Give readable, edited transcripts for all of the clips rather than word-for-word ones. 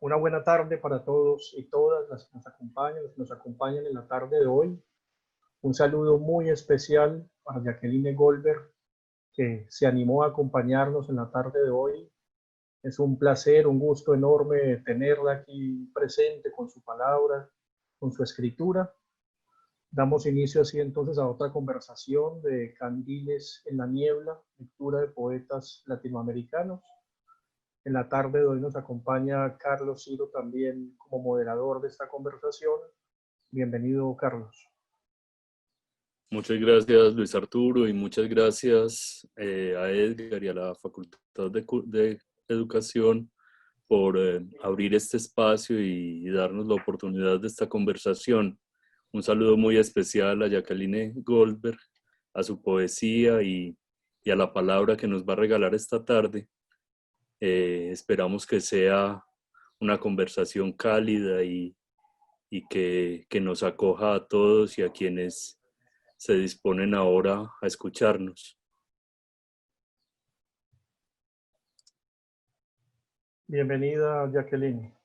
Una buena tarde para todos y todas las que nos acompañan, los que nos acompañan en la tarde de hoy. Un saludo muy especial para Jacqueline Goldberg, que se animó a acompañarnos en la tarde de hoy. Es un placer, un gusto enorme tenerla aquí presente con su palabra, con su escritura. Damos inicio así entonces a otra conversación de Candiles en la Niebla, lectura de poetas latinoamericanos. En la tarde de hoy nos acompaña Carlos Ciro también como moderador de esta conversación. Bienvenido, Carlos. Muchas gracias, Luis Arturo, y muchas gracias a Edgar y a la Facultad de Educación por abrir este espacio y darnos la oportunidad de esta conversación. Un saludo muy especial a Jacqueline Goldberg, a su poesía y a la palabra que nos va a regalar esta tarde. Esperamos que sea una conversación cálida y que nos acoja a todos y a quienes se disponen ahora a escucharnos. Bienvenida, Jacqueline.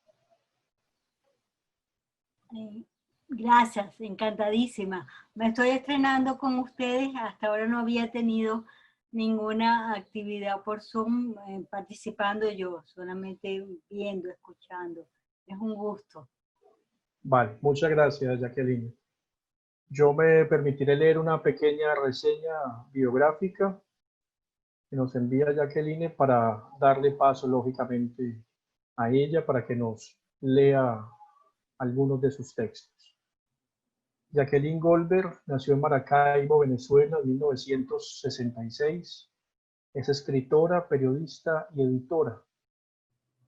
Gracias, encantadísima. Me estoy estrenando con ustedes. Hasta ahora no había tenido ninguna actividad por Zoom participando yo, solamente viendo, escuchando. Es un gusto. Vale, muchas gracias, Jacqueline. Yo me permitiré leer una pequeña reseña biográfica que nos envía Jacqueline para darle paso, lógicamente, a ella para que nos lea algunos de sus textos. Jacqueline Goldberg nació en Maracaibo, Venezuela, en 1966. Es escritora, periodista y editora.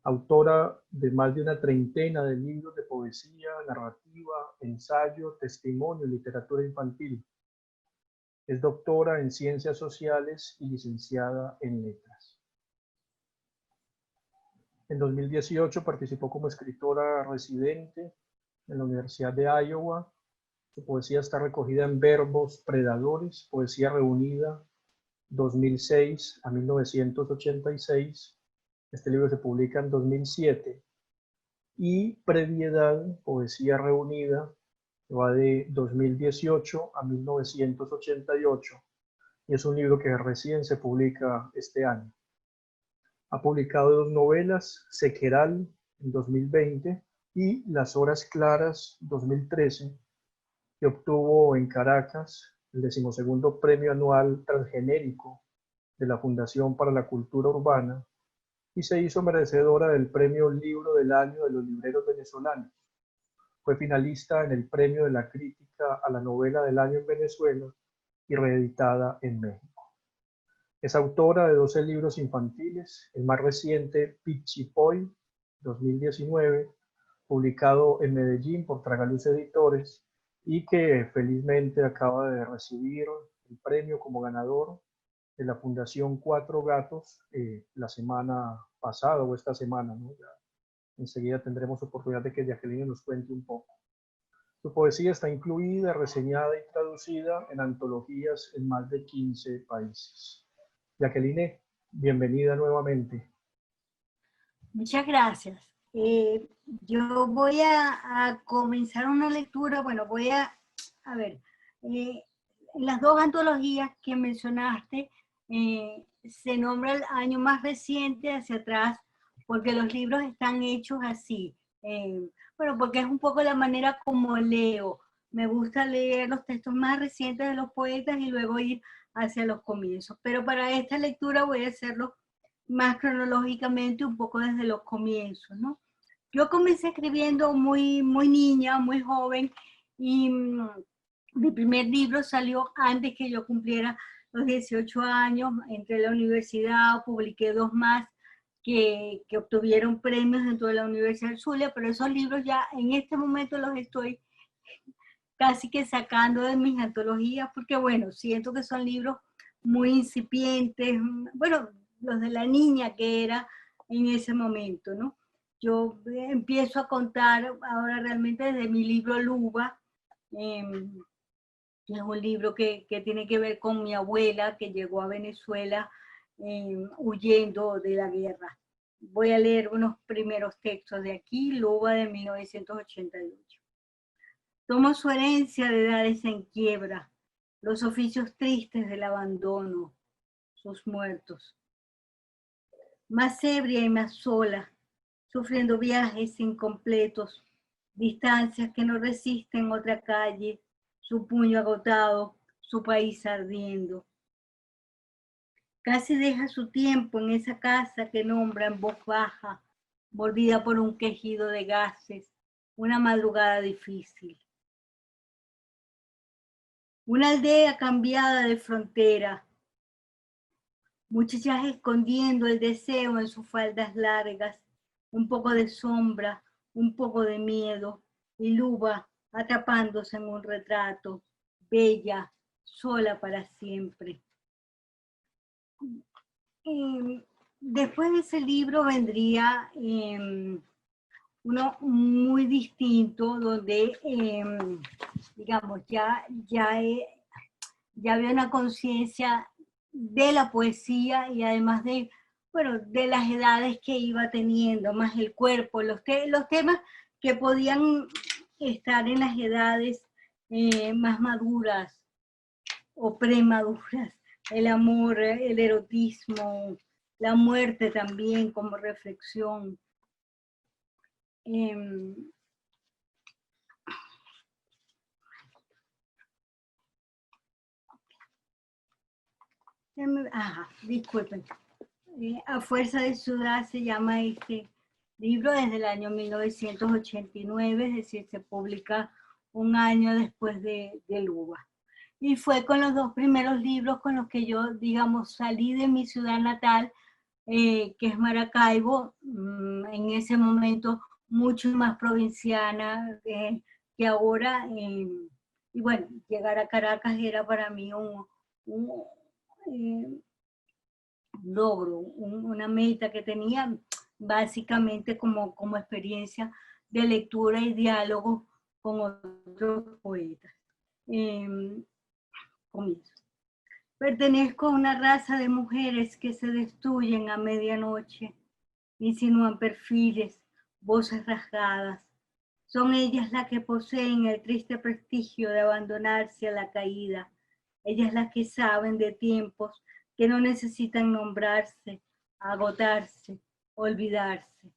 Autora de más de una treintena de libros de poesía, narrativa, ensayo, testimonio y literatura infantil. Es doctora en Ciencias Sociales y licenciada en Letras. En 2018 participó como escritora residente en la Universidad de Iowa. Su poesía está recogida en Verbos Predadores, Poesía Reunida, 2006 a 1986. Este libro se publica en 2007. Y Previedad, Poesía Reunida, que va de 2018 a 1988. Y es un libro que recién se publica este año. Ha publicado dos novelas, Sequeral en 2020 y Las Horas Claras 2013, que obtuvo en Caracas el 12º Premio Anual Transgenérico de la Fundación para la Cultura Urbana y se hizo merecedora del Premio Libro del Año de los Libreros Venezolanos. Fue finalista en el Premio de la Crítica a la Novela del Año en Venezuela y reeditada en México. Es autora de 12 libros infantiles, el más reciente, Pichipoy, 2019, publicado en Medellín por Tragaluz Editores y que felizmente acaba de recibir el premio como ganador de la Fundación Cuatro Gatos la semana pasada o esta semana, ¿no? Ya enseguida tendremos oportunidad de que Jacqueline nos cuente un poco. Su poesía está incluida, reseñada y traducida en antologías en más de 15 países. Jacqueline, bienvenida nuevamente. Muchas gracias. Yo voy a comenzar una lectura. Bueno, voy a ver, en las dos antologías que mencionaste, se nombra el año más reciente hacia atrás, porque los libros están hechos así. Bueno, porque es un poco la manera como leo. Me gusta leer los textos más recientes de los poetas y luego ir hacia los comienzos. Pero para esta lectura voy a hacerlo más cronológicamente, un poco desde los comienzos, ¿no? Yo comencé escribiendo muy niña, muy joven, y mi primer libro salió antes que yo cumpliera los 18 años. Entré a la universidad, publiqué dos más que obtuvieron premios dentro de la Universidad del Zulia, pero esos libros ya en este momento los estoy casi que sacando de mis antologías, porque bueno, siento que son libros muy incipientes, bueno, los de la niña que era en ese momento, ¿no? Yo empiezo a contar ahora realmente desde mi libro Luba, que es un libro que tiene que ver con mi abuela que llegó a Venezuela huyendo de la guerra. voy a leer unos primeros textos de aquí, Luba de 1988. Tomo su herencia de edades en quiebra, los oficios tristes del abandono, sus muertos. Más ebria y más sola, sufriendo viajes incompletos, distancias que no resisten otra calle, su puño agotado, su país ardiendo. Casi deja su tiempo en esa casa que nombra en voz baja, mordida por un quejido de gases, una madrugada difícil. Una aldea cambiada de frontera, muchachas escondiendo el deseo en sus faldas largas, un poco de sombra, un poco de miedo, y Luba atrapándose en un retrato, bella, sola para siempre. Después de ese libro vendría uno muy distinto, donde, digamos, ya había una conciencia de la poesía y además de, bueno, de las edades que iba teniendo, más el cuerpo, los temas que podían estar en las edades más maduras o premaduras, el amor, el erotismo, la muerte también como reflexión. Disculpen. A fuerza de sudar se llama este libro, desde el año 1989, es decir, se publica un año después de Luba. Y fue con los dos primeros libros con los que yo, digamos, salí de mi ciudad natal, que es Maracaibo, en ese momento mucho más provinciana que ahora. Y bueno, llegar a Caracas era para mí un logro, una meta que tenía básicamente como experiencia de lectura y diálogo con otros poetas. Comienzo. Pertenezco a una raza de mujeres que se destruyen a medianoche, insinúan perfiles, voces rasgadas. Son ellas las que poseen el triste prestigio de abandonarse a la caída. Ellas las que saben de tiempos que no necesitan nombrarse, agotarse, olvidarse.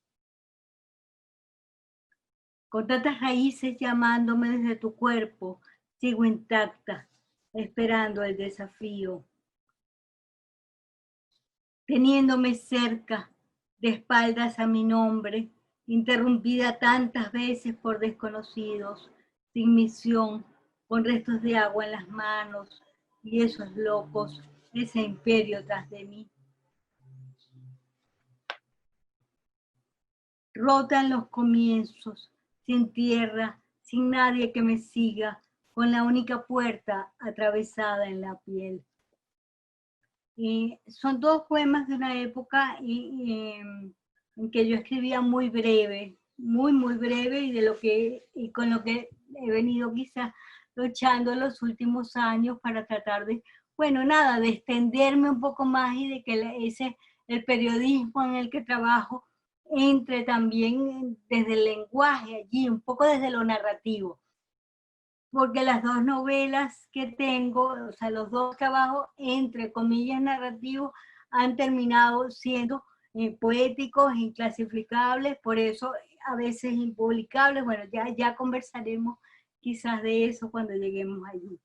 Con tantas raíces llamándome desde tu cuerpo, sigo intacta, esperando el desafío. Teniéndome cerca, de espaldas a mi nombre, interrumpida tantas veces por desconocidos, sin misión, con restos de agua en las manos, y esos locos, ese imperio tras de mí. Rotan los comienzos, sin tierra, sin nadie que me siga, con la única puerta atravesada en la piel. Son dos poemas de una época en que yo escribía muy breve, muy breve, y con lo que he venido quizás luchando los últimos años para tratar de, bueno, nada, de extenderme un poco más y de que el periodismo en el que trabajo entre también desde el lenguaje allí, un poco desde lo narrativo. Porque las dos novelas que tengo, o sea, los dos trabajos, entre comillas, narrativos, han terminado siendo poéticos, inclasificables, por eso a veces impublicables. Bueno, ya conversaremos quizás de eso cuando lleguemos allí.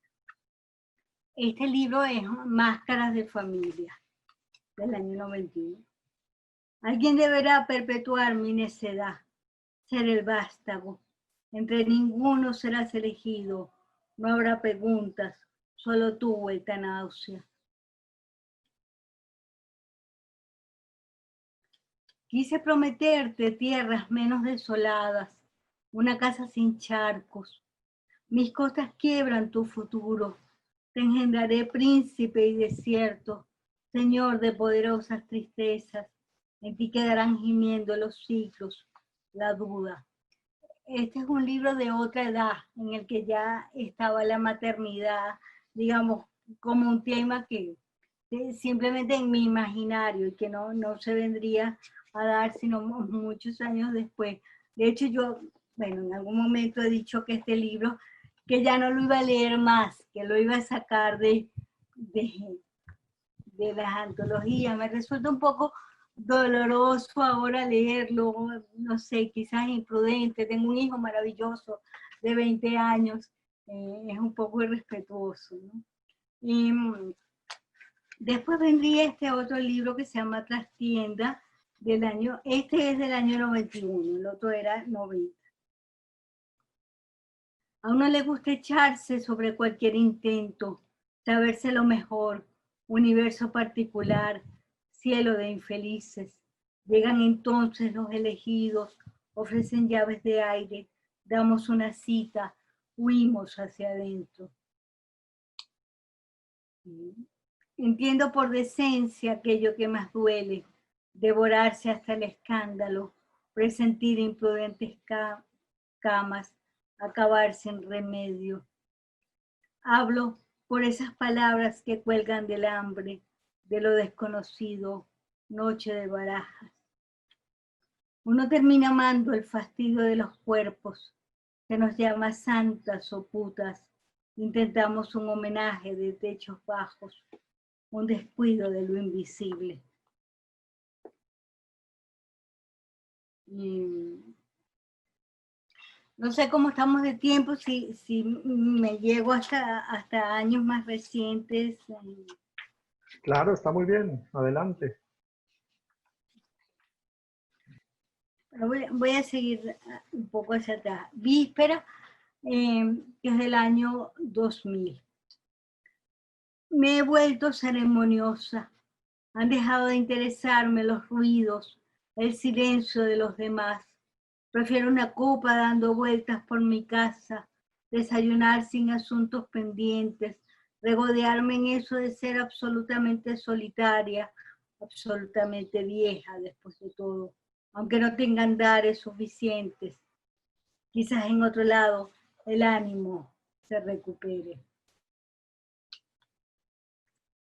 Este libro es Máscaras de Familia, del año 91. Alguien deberá perpetuar mi necedad, ser el vástago. Entre ninguno serás elegido, no habrá preguntas, solo tu vuelta náusea. Quise prometerte tierras menos desoladas, una casa sin charcos. Mis costas quiebran tu futuro, te engendraré príncipe y desierto, señor de poderosas tristezas, en ti quedarán gimiendo los siglos, la duda. Este es un libro de otra edad, en el que ya estaba la maternidad, digamos, como un tema que simplemente en mi imaginario y que no se vendría a dar sino muchos años después. De hecho, yo, bueno, en algún momento he dicho que este libro, que ya no lo iba a leer más, que lo iba a sacar de las antologías. Me resulta un poco doloroso ahora leerlo, no sé, quizás imprudente. Tengo un hijo maravilloso de 20 años, es un poco irrespetuoso, ¿no? Y después vendría este otro libro que se llama Trastienda, este es del año 91, el otro era 90. A uno le gusta echarse sobre cualquier intento, saberse lo mejor, universo particular, cielo de infelices. Llegan entonces los elegidos, ofrecen llaves de aire, damos una cita, huimos hacia adentro. Entiendo por decencia aquello que más duele, devorarse hasta el escándalo, presentir imprudentes camas, acabar sin remedio. Hablo por esas palabras que cuelgan del hambre, de lo desconocido, noche de barajas. Uno termina amando el fastidio de los cuerpos, se nos llama santas o putas. Intentamos un homenaje de techos bajos, un descuido de lo invisible. No sé cómo estamos de tiempo, si me llego hasta años más recientes. Claro, está muy bien. Adelante. Pero voy a seguir un poco hacia atrás. Víspera, que es del año 2000. Me he vuelto ceremoniosa. Han dejado de interesarme los ruidos, el silencio de los demás. Prefiero una copa dando vueltas por mi casa, desayunar sin asuntos pendientes, regodearme en eso de ser absolutamente solitaria, absolutamente vieja después de todo, aunque no tenga andares suficientes. Quizás en otro lado el ánimo se recupere.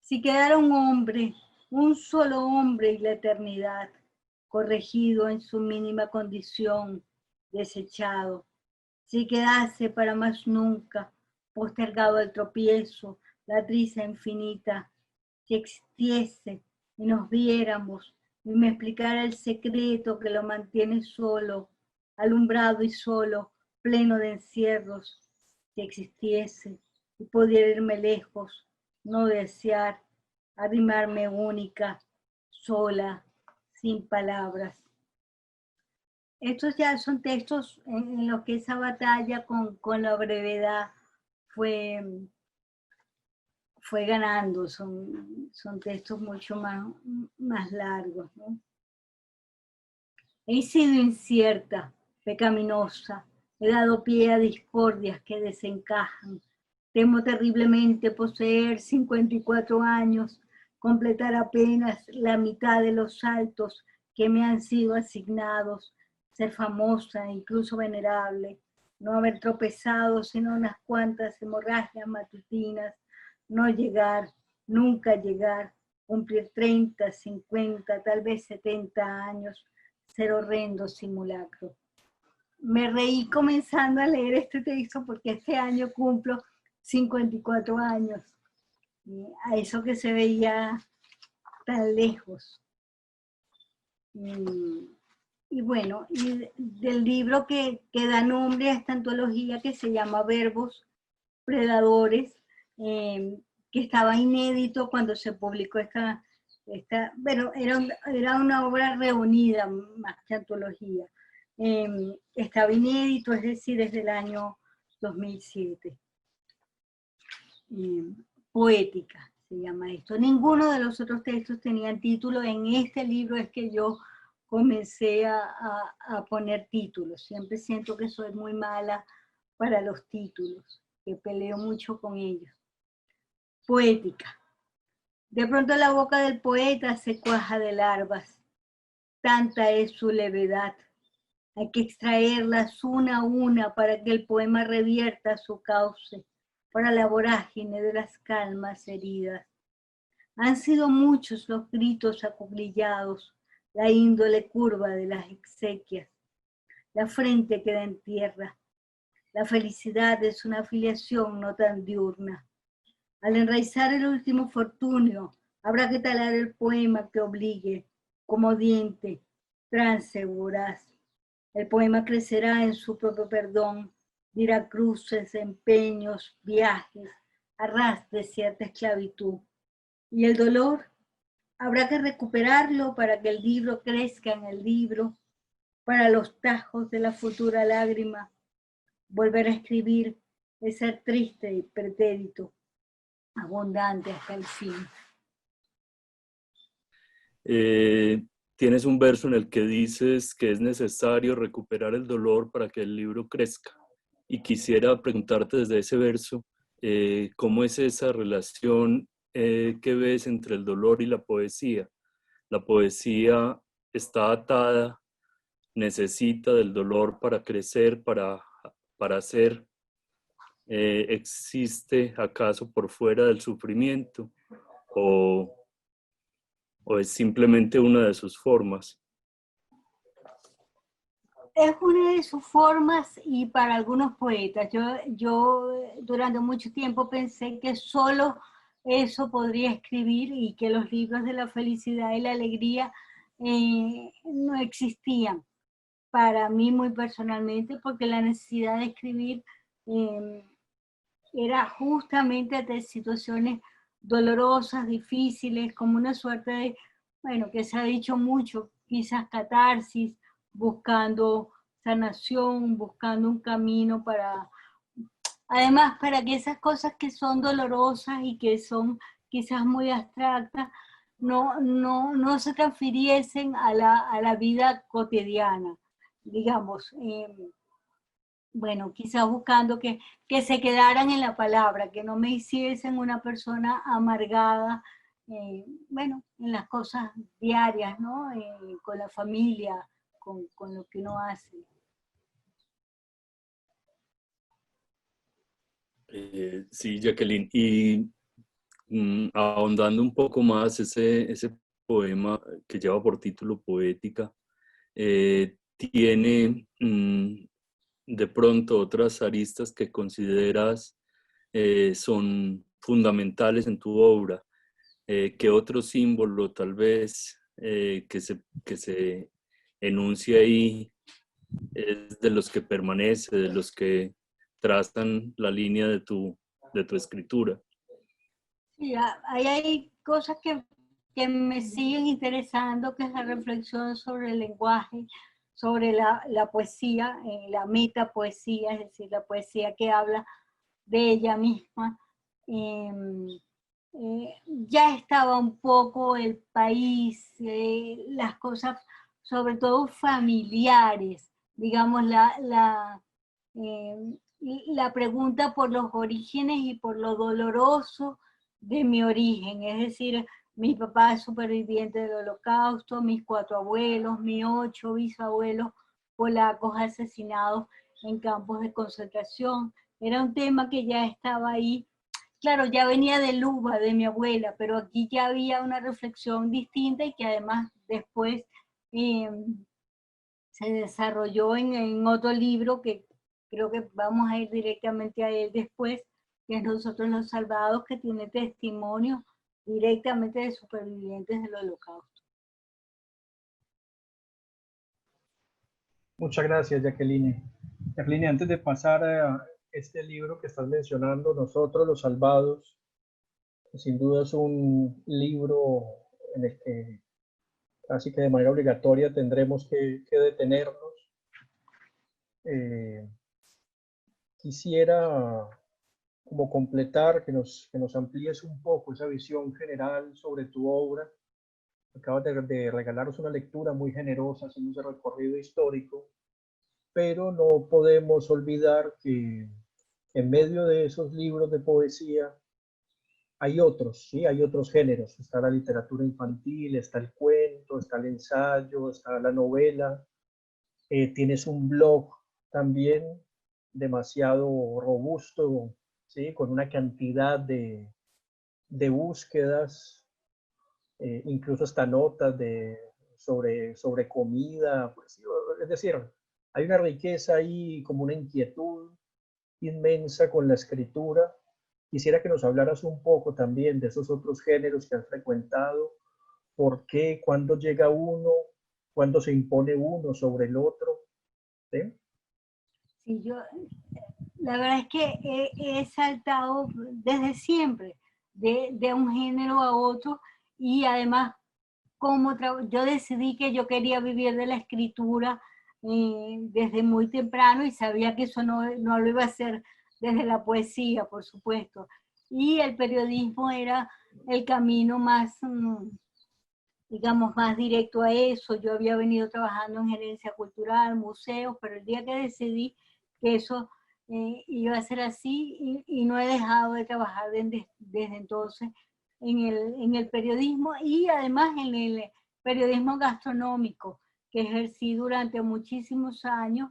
Si quedara un hombre, un solo hombre y la eternidad, corregido en su mínima condición, desechado, si quedase para más nunca, postergado el tropiezo, la trisa infinita, si existiese y nos viéramos y me explicara el secreto que lo mantiene solo, alumbrado y solo, pleno de encierros, si existiese y pudiera irme lejos, no desear, arrimarme única, sola, sin palabras. Estos ya son textos en los que esa batalla con la brevedad fue ganando, son textos mucho más largos, ¿no? He sido incierta, pecaminosa, he dado pie a discordias que desencajan. Temo terriblemente poseer 54 años, completar apenas la mitad de los saltos que me han sido asignados, ser famosa, incluso venerable, no haber tropezado sino unas cuantas hemorragias matutinas, no llegar, nunca llegar, cumplir 30, 50, tal vez 70 años, ser horrendo simulacro. Me reí comenzando a leer este texto porque este año cumplo 54 años, a eso que se veía tan lejos. Y bueno, y del libro que da nombre a esta antología que se llama Verbos Predadores, que estaba inédito cuando se publicó bueno, era una obra reunida más que antología. Estaba inédito, es decir, desde el año 2007. Poética se llama esto. Ninguno de los otros textos tenían título. En este libro es que yo comencé a poner títulos. Siempre siento que soy muy mala para los títulos, que peleo mucho con ellos. Poética. De pronto la boca del poeta se cuaja de larvas. Tanta es su levedad. Hay que extraerlas una a una para que el poema revierta su cauce, para la vorágine de las calmas heridas. Han sido muchos los gritos acuclillados, la índole curva de las exequias, la frente queda en tierra. La felicidad es una afiliación no tan diurna. Al enraizar el último fortunio, habrá que talar el poema que obligue, como diente, trance voraz. El poema crecerá en su propio perdón, dirá cruces, empeños, viajes, arras de cierta esclavitud. Y el dolor, habrá que recuperarlo para que el libro crezca en el libro, para los tajos de la futura lágrima. Volver a escribir es ser triste y pretérito, abundante hasta el fin. Tienes un verso en el que dices que es necesario recuperar el dolor para que el libro crezca. Y quisiera preguntarte desde ese verso, ¿cómo es esa relación que ves entre el dolor y la poesía? La poesía está atada, necesita del dolor para crecer, para ser. ¿Existe acaso por fuera del sufrimiento? ¿O es simplemente una de sus formas? Es una de sus formas y para algunos poetas. Yo durante mucho tiempo pensé que solo eso podría escribir y que los libros de la felicidad y la alegría no existían para mí muy personalmente, porque la necesidad de escribir era justamente de situaciones dolorosas, difíciles, como una suerte de, bueno, que se ha dicho mucho, quizás catarsis, buscando sanación, buscando un camino para, además, para que esas cosas que son dolorosas y que son quizás muy abstractas, no se transfiriesen a la vida cotidiana, digamos. Bueno, quizás buscando que se quedaran en la palabra, que no me hiciesen una persona amargada, bueno, en las cosas diarias, ¿no? Con la familia, con lo que uno hace. Sí, Jacqueline, y ahondando un poco más ese poema que lleva por título Poética, tiene de pronto otras aristas que consideras son fundamentales en tu obra. ¿Qué otro símbolo tal vez que se enuncia ahí es de los que permanece, de los que trazan la línea de tu escritura? Sí, hay cosas que me siguen interesando, que es la reflexión sobre el lenguaje, sobre la poesía, la metapoesía, es decir, la poesía que habla de ella misma. Ya estaba un poco el país, las cosas, sobre todo familiares, digamos, la pregunta por los orígenes y por lo doloroso de mi origen, es decir, mi papá es superviviente del Holocausto, mis 4 abuelos, mis 8 bisabuelos polacos asesinados en campos de concentración. Era un tema que ya estaba ahí. Claro, ya venía de Luba, de mi abuela, pero aquí ya había una reflexión distinta y que además después eh, se desarrolló en otro libro que creo que vamos a ir directamente a él después, que es Nosotros los Salvados, que tiene testimonios directamente de supervivientes del Holocausto. Muchas gracias, Jacqueline. Jacqueline, antes de pasar a este libro que estás mencionando, Nosotros los Salvados, sin duda es un libro en el que casi que de manera obligatoria tendremos que detenernos. Quisiera como completar, que nos amplíes un poco esa visión general sobre tu obra. Acabas de regalarnos una lectura muy generosa, haciendo ese recorrido histórico, pero no podemos olvidar que en medio de esos libros de poesía hay otros, ¿sí? Hay otros géneros. Está la literatura infantil, está el cuento, está el ensayo, está la novela. Tienes un blog también demasiado robusto, ¿sí? Con una cantidad de búsquedas incluso hasta notas sobre comida, pues, es decir, hay una riqueza ahí, como una inquietud inmensa con la escritura. Quisiera que nos hablaras un poco también de esos otros géneros que has frecuentado, por qué, cuándo llega uno, cuándo se impone uno sobre el otro. ¿Sí? Sí, la verdad es que he saltado desde siempre, de un género a otro, y además yo decidí que yo quería vivir de la escritura desde muy temprano, y sabía que eso no lo iba a hacer desde la poesía, por supuesto. Y el periodismo era el camino más, digamos, más directo a eso. Yo había venido trabajando en gerencia cultural, museos, pero el día que decidí que eso iba a ser así, y no he dejado de trabajar desde entonces en el periodismo, y además en el periodismo gastronómico, que ejercí durante muchísimos años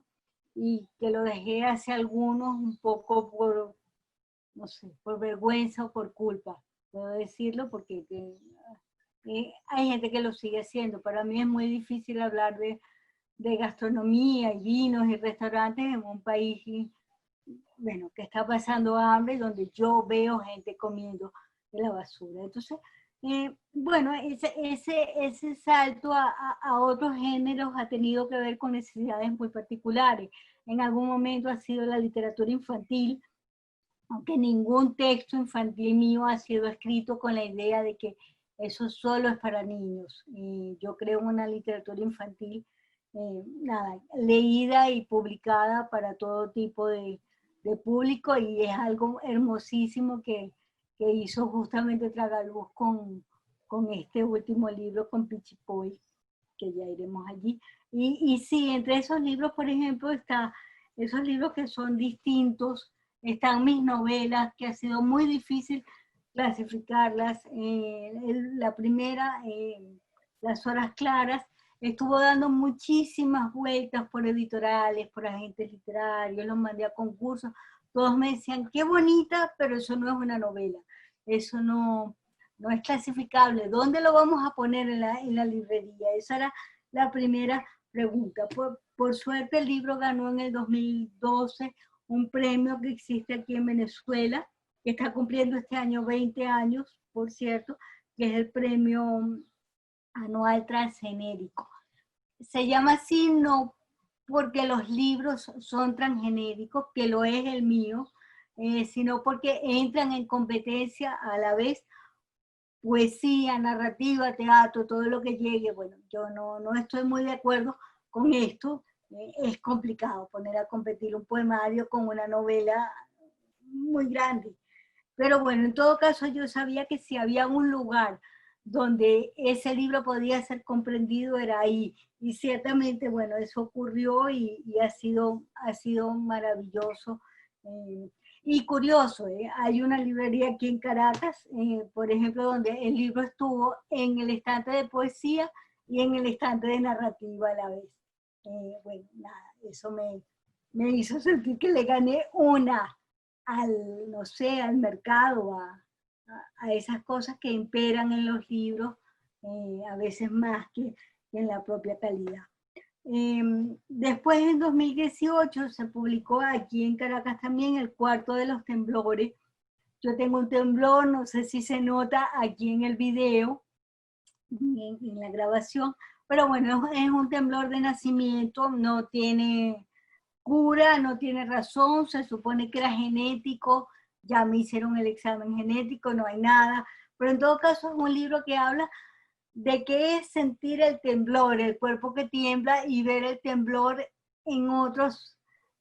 y que lo dejé hace algunos un poco por, no sé, por vergüenza o por culpa, puedo decirlo, porque hay gente que lo sigue haciendo. Para mí es muy difícil hablar de gastronomía y vinos y restaurantes en un país, bueno, que está pasando hambre, donde yo veo gente comiendo de la basura. Entonces, bueno, ese salto a otros géneros ha tenido que ver con necesidades muy particulares. En algún momento ha sido la literatura infantil, aunque ningún texto infantil mío ha sido escrito con la idea de que eso solo es para niños. Yo creo en una literatura infantil nada, leída y publicada para todo tipo de público, y es algo hermosísimo que hizo justamente Tragaluz con este último libro, con Pichipoy, que ya iremos allí. Y sí, entre esos libros, por ejemplo, está esos libros que son distintos, están mis novelas, que ha sido muy difícil clasificarlas. La primera, Las Horas Claras, estuvo dando muchísimas vueltas por editoriales, por agentes literarios, los mandé a concursos, todos me decían, qué bonita, pero eso no es una novela, eso no es clasificable, ¿dónde lo vamos a poner en la librería? Esa era la primera pregunta. Por suerte el libro ganó en el 2012 un premio que existe aquí en Venezuela, que está cumpliendo este año 20 años, por cierto, que es el premio anual transgenérico. Se llama así no porque los libros son transgenéricos, que lo es el mío, sino porque entran en competencia a la vez poesía, narrativa, teatro, todo lo que llegue. Bueno, yo no estoy muy de acuerdo con esto. Es complicado poner a competir un poemario con una novela muy grande. Pero bueno, en todo caso yo sabía que si había un lugar donde ese libro podía ser comprendido era ahí. Y ciertamente, bueno, eso ocurrió, y ha sido maravilloso. Y curioso, hay una librería aquí en Caracas, por ejemplo, donde el libro estuvo en el estante de poesía y en el estante de narrativa a la vez. Bueno, nada, eso me hizo sentir que le gané no sé, al mercado, a esas cosas que imperan en los libros, a veces más que en la propia calidad. Después, en 2018, se publicó aquí en Caracas también El Cuarto de los Temblores. Yo tengo un temblor, no sé si se nota aquí en el video, en la grabación, pero bueno, es un temblor de nacimiento, no tiene cura, no tiene razón, se supone que era genético, ya me hicieron el examen genético, no hay nada, pero en todo caso es un libro que habla de qué es sentir el temblor, el cuerpo que tiembla, y ver el temblor en otras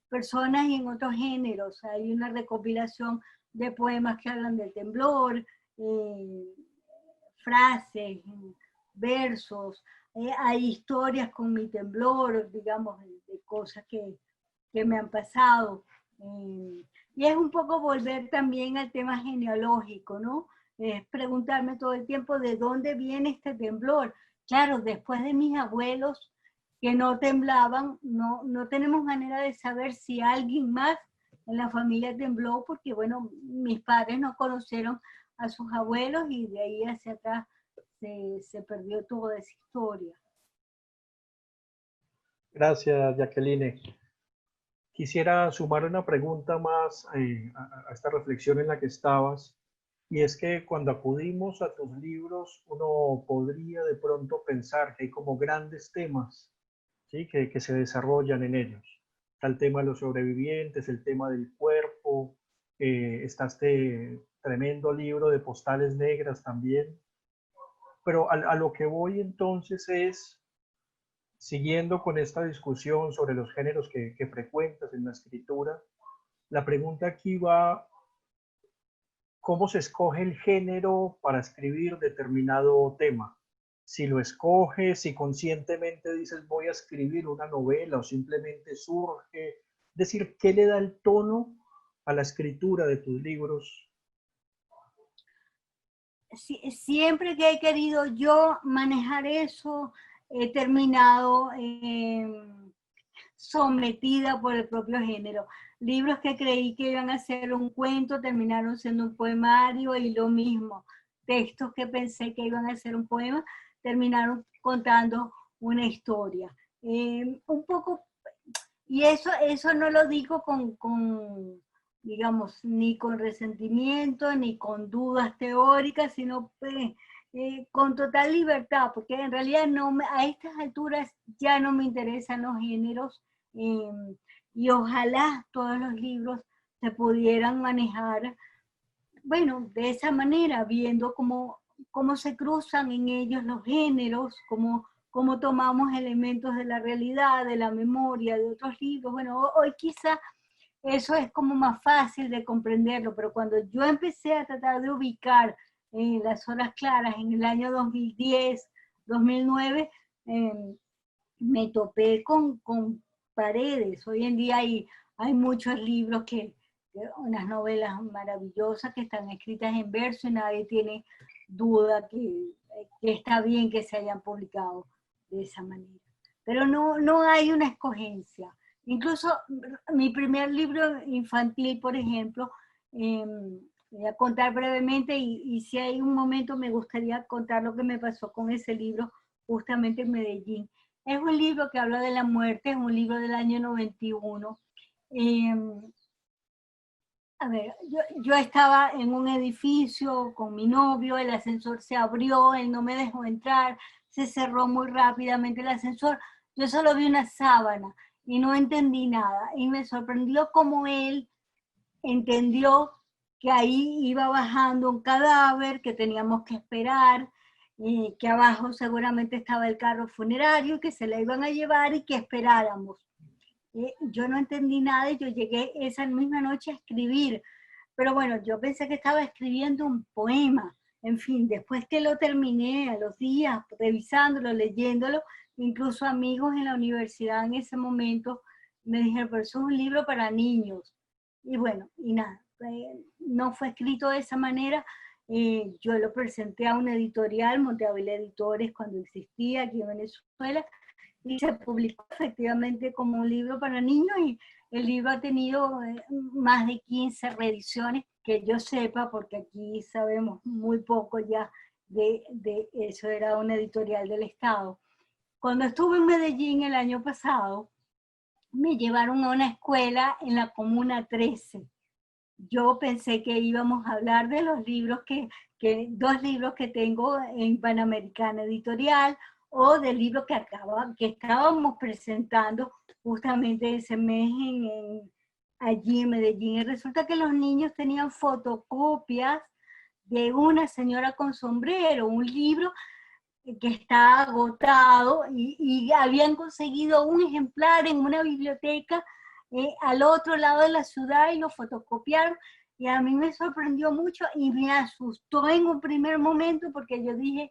personas y en otros géneros. Hay una recopilación de poemas que hablan del temblor, frases, versos, hay historias con mi temblor, digamos, de cosas que me han pasado. Y es un poco volver también al tema genealógico, ¿no? Es preguntarme todo el tiempo de dónde viene este temblor. Claro, después de mis abuelos que no temblaban, no tenemos manera de saber si alguien más en la familia tembló, porque bueno, mis padres no conocieron a sus abuelos, y de ahí hacia atrás se perdió toda esa historia. Gracias, Jacqueline. Quisiera sumar una pregunta más a esta reflexión en la que estabas, y es que cuando acudimos a tus libros, uno podría de pronto pensar que hay como grandes temas, ¿sí? que se desarrollan en ellos. Está el tema de los sobrevivientes, el tema del cuerpo, está este tremendo libro de postales negras también. Pero a lo que voy entonces es, siguiendo con esta discusión sobre los géneros que frecuentas en la escritura, la pregunta aquí va, ¿cómo se escoge el género para escribir determinado tema? Si lo escoges, si conscientemente dices voy a escribir una novela o simplemente surge. Es decir, ¿qué le da el tono a la escritura de tus libros? Siempre que he querido yo manejar eso, he terminado sometida por el propio género. Libros que creí que iban a ser un cuento terminaron siendo un poemario, y lo mismo. Textos que pensé que iban a ser un poema terminaron contando una historia. Un poco, y eso no lo digo digamos, ni con resentimiento, ni con dudas teóricas, sino con total libertad, porque en realidad a estas alturas ya no me interesan los géneros, y ojalá todos los libros se pudieran manejar, bueno, de esa manera, viendo cómo se cruzan en ellos los géneros, cómo tomamos elementos de la realidad, de la memoria, de otros libros. Bueno, hoy quizá eso es como más fácil de comprenderlo, pero cuando yo empecé a tratar de ubicar las horas claras en el año 2010, 2009, me topé con paredes. Hoy en día hay muchos libros unas novelas maravillosas que están escritas en verso, y nadie tiene duda que está bien que se hayan publicado de esa manera. Pero no hay una escogencia. Incluso mi primer libro infantil, por ejemplo, voy a contar brevemente, y si hay un momento me gustaría contar lo que me pasó con ese libro justamente en Medellín. Es un libro que habla de la muerte, es un libro del año 91. A ver, yo estaba en un edificio con mi novio, el ascensor se abrió, él no me dejó entrar, se cerró muy rápidamente el ascensor, yo solo vi una sábana y no entendí nada, y me sorprendió cómo él entendió que ahí iba bajando un cadáver, que teníamos que esperar, que abajo seguramente estaba el carro funerario, que se la iban a llevar y que esperáramos. Yo no entendí nada, y yo llegué esa misma noche a escribir, pero bueno, yo pensé que estaba escribiendo un poema. En fin, después que lo terminé, a los días, revisándolo, leyéndolo, incluso amigos en la universidad en ese momento me dijeron, pero eso es un libro para niños. Y bueno, y nada, no fue escrito de esa manera. Yo lo presenté a una editorial, Monteavila Editores, cuando existía aquí en Venezuela, y se publicó efectivamente como un libro para niños, y el libro ha tenido más de 15 reediciones, que yo sepa, porque aquí sabemos muy poco ya de eso. Era una editorial del Estado. Cuando estuve en Medellín el año pasado, me llevaron a una escuela en la Comuna 13. Yo pensé que íbamos a hablar de los libros dos libros que tengo en Panamericana Editorial, o del libro que estábamos presentando justamente ese mes allí en Medellín. Y resulta que los niños tenían fotocopias de Una señora con sombrero, un libro que está agotado, y habían conseguido un ejemplar en una biblioteca al otro lado de la ciudad, y lo fotocopiaron. Y a mí me sorprendió mucho y me asustó en un primer momento, porque yo dije,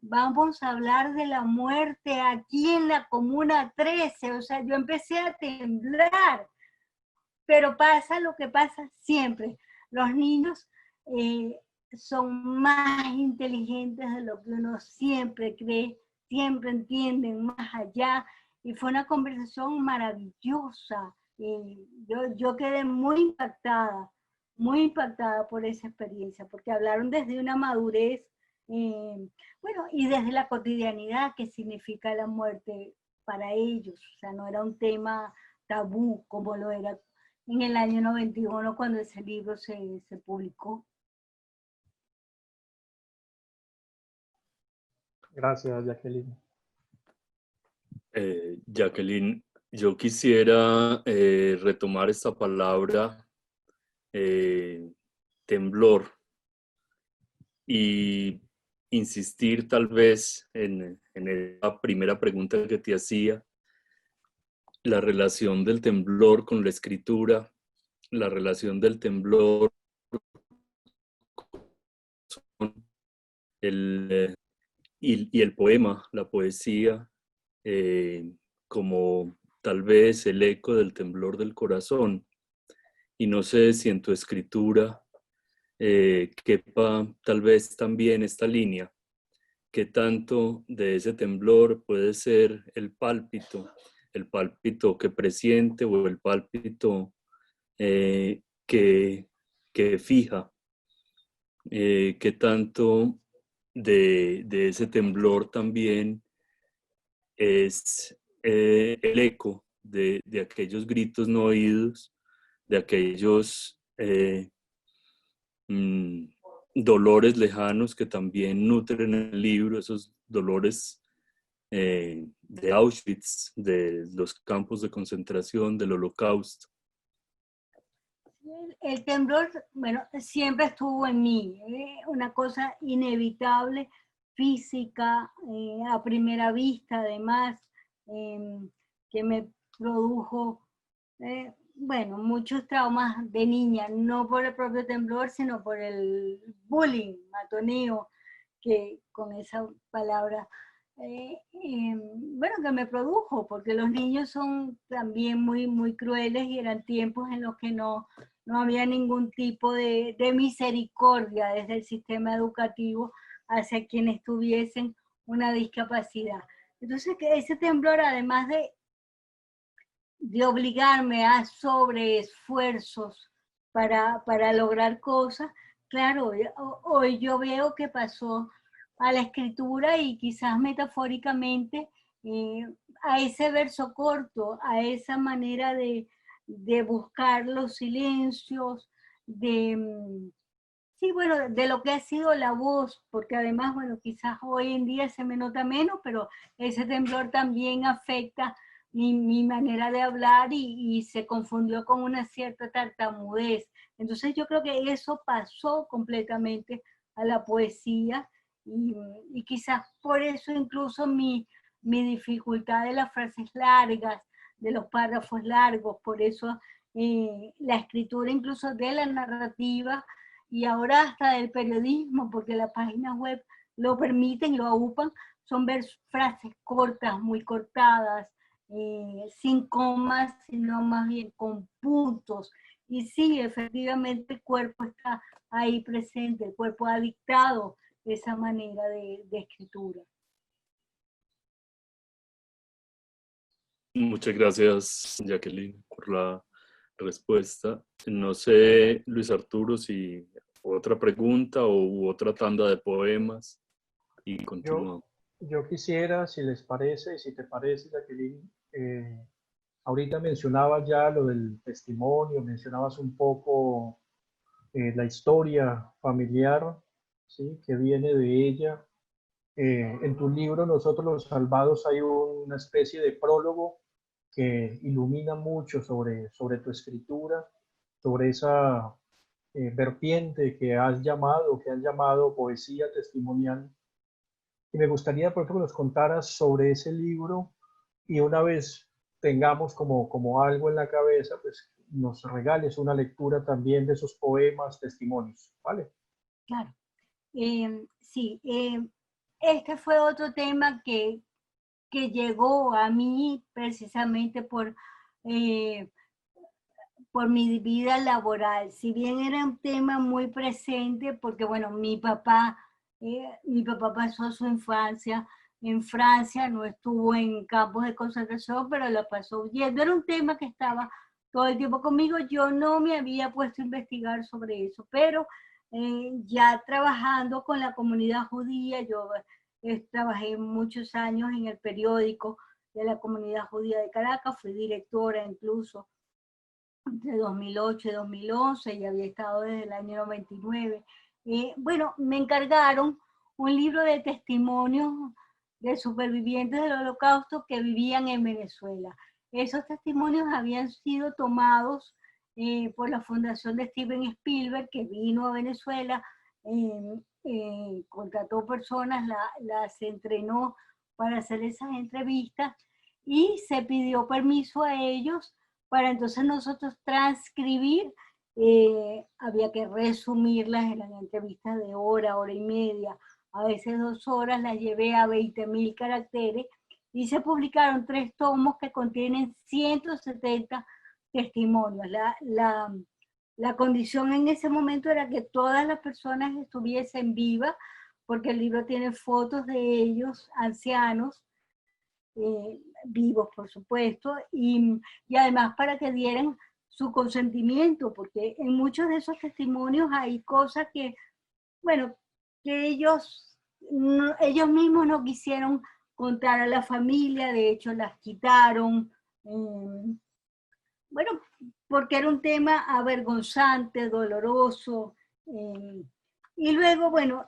vamos a hablar de la muerte aquí en la Comuna 13. O sea, yo empecé a temblar. Pero pasa lo que pasa siempre. Los niños son más inteligentes de lo que uno siempre cree, siempre entienden más allá. Y fue una conversación maravillosa. Yo quedé muy impactada por esa experiencia, porque hablaron desde una madurez Bueno, y desde la cotidianidad, ¿qué significa la muerte para ellos? O sea, no era un tema tabú como lo era en el año 91 cuando ese libro se publicó. Gracias, Jacqueline. Jacqueline, yo quisiera retomar esta palabra temblor y insistir tal vez en la primera pregunta que te hacía, la relación del temblor con la escritura, la relación del temblor con y el poema, la poesía, como tal vez el eco del temblor del corazón. Y no sé si en tu escritura quepa tal vez también esta línea, que tanto de ese temblor puede ser el pálpito que presiente o el pálpito que fija, que tanto de ese temblor también es el eco de aquellos gritos no oídos, de aquellos dolores lejanos que también nutren el libro, esos dolores de Auschwitz, de los campos de concentración, del Holocausto. El temblor, bueno, siempre estuvo en mí, una cosa inevitable, física, a primera vista además, que me produjo, bueno, muchos traumas de niña, no por el propio temblor, sino por el bullying, matoneo, que con esa palabra, bueno, que me produjo, porque los niños son también muy crueles y eran tiempos en los que no había ningún tipo de misericordia desde el sistema educativo hacia quienes tuviesen una discapacidad. Entonces, que ese temblor, además de obligarme a sobreesfuerzos para lograr cosas, claro, hoy yo veo que pasó a la escritura y quizás metafóricamente a ese verso corto, a esa manera de buscar los silencios, sí, bueno, de lo que ha sido la voz, porque además, bueno, quizás hoy en día se me nota menos, pero ese temblor también afecta mi manera de hablar y se confundió con una cierta tartamudez. Entonces yo creo que eso pasó completamente a la poesía y quizás por eso incluso mi dificultad de las frases largas, de los párrafos largos, por eso la escritura incluso de la narrativa y ahora hasta del periodismo, porque las páginas web lo permiten, lo aupan, son ver frases cortas, muy cortadas, sin comas, sino más bien con puntos. Y sí, efectivamente el cuerpo está ahí presente, el cuerpo ha dictado esa manera de escritura. Muchas gracias, Jacqueline, por la respuesta. No sé, Luis Arturo, si otra pregunta o otra tanda de poemas y continuamos. Yo quisiera, si les parece, y si te parece, Jacqueline, ahorita mencionabas ya lo del testimonio, mencionabas un poco la historia familiar, ¿sí? Que viene de ella. En tu libro, Nosotros los Salvados, hay una especie de prólogo que ilumina mucho sobre tu escritura, sobre esa vertiente que han llamado poesía testimonial. Y me gustaría, por ejemplo, que nos contaras sobre ese libro y una vez tengamos como algo en la cabeza, pues nos regales una lectura también de esos poemas, testimonios, ¿vale? Claro. Sí, este fue otro tema que llegó a mí precisamente por mi vida laboral. Si bien era un tema muy presente, porque bueno, mi papá pasó su infancia en Francia, no estuvo en campos de concentración, pero la pasó huyendo. Era un tema que estaba todo el tiempo conmigo. Yo no me había puesto a investigar sobre eso, pero ya trabajando con la comunidad judía. Yo trabajé muchos años en el periódico de la comunidad judía de Caracas, fui directora incluso entre 2008 y 2011 y había estado desde el año 99. Bueno, me encargaron un libro de testimonios de supervivientes del Holocausto que vivían en Venezuela. Esos testimonios habían sido tomados por la fundación de Steven Spielberg, que vino a Venezuela, contrató personas, las entrenó para hacer esas entrevistas y se pidió permiso a ellos para entonces nosotros transcribir. Había que resumirlas, en las entrevistas de hora y media, a veces 2 horas, las llevé a 20.000 caracteres y se publicaron 3 tomos que contienen 170 testimonios. La condición en ese momento era que todas las personas estuviesen vivas, porque el libro tiene fotos de ellos, ancianos, vivos por supuesto, y además para que dieran su consentimiento, porque en muchos de esos testimonios hay cosas que, bueno, que ellos mismos no quisieron contar a la familia, de hecho las quitaron, bueno, porque era un tema avergonzante, doloroso, y luego, bueno,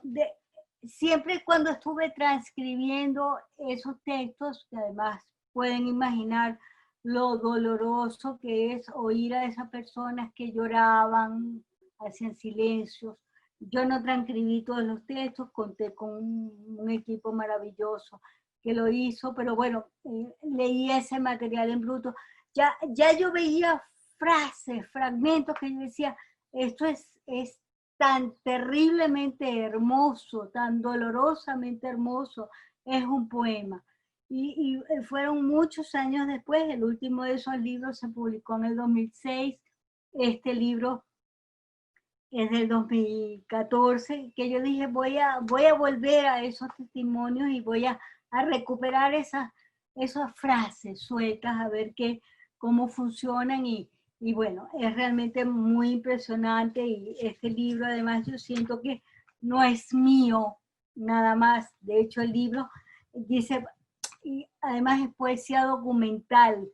siempre cuando estuve transcribiendo esos textos, que además pueden imaginar lo doloroso que es oír a esas personas que lloraban, hacían silencios. Yo no transcribí todos los textos, conté con un equipo maravilloso que lo hizo, pero bueno, leí ese material en bruto. Ya yo veía frases, fragmentos que yo decía, esto es tan terriblemente hermoso, tan dolorosamente hermoso, es un poema. Y fueron muchos años después, el último de esos libros se publicó en el 2006, este libro es del 2014, que yo dije voy a volver a esos testimonios y voy a recuperar esas frases sueltas, a ver cómo funcionan y bueno, es realmente muy impresionante y este libro además yo siento que no es mío nada más. De hecho el libro dice, y además es poesía documental,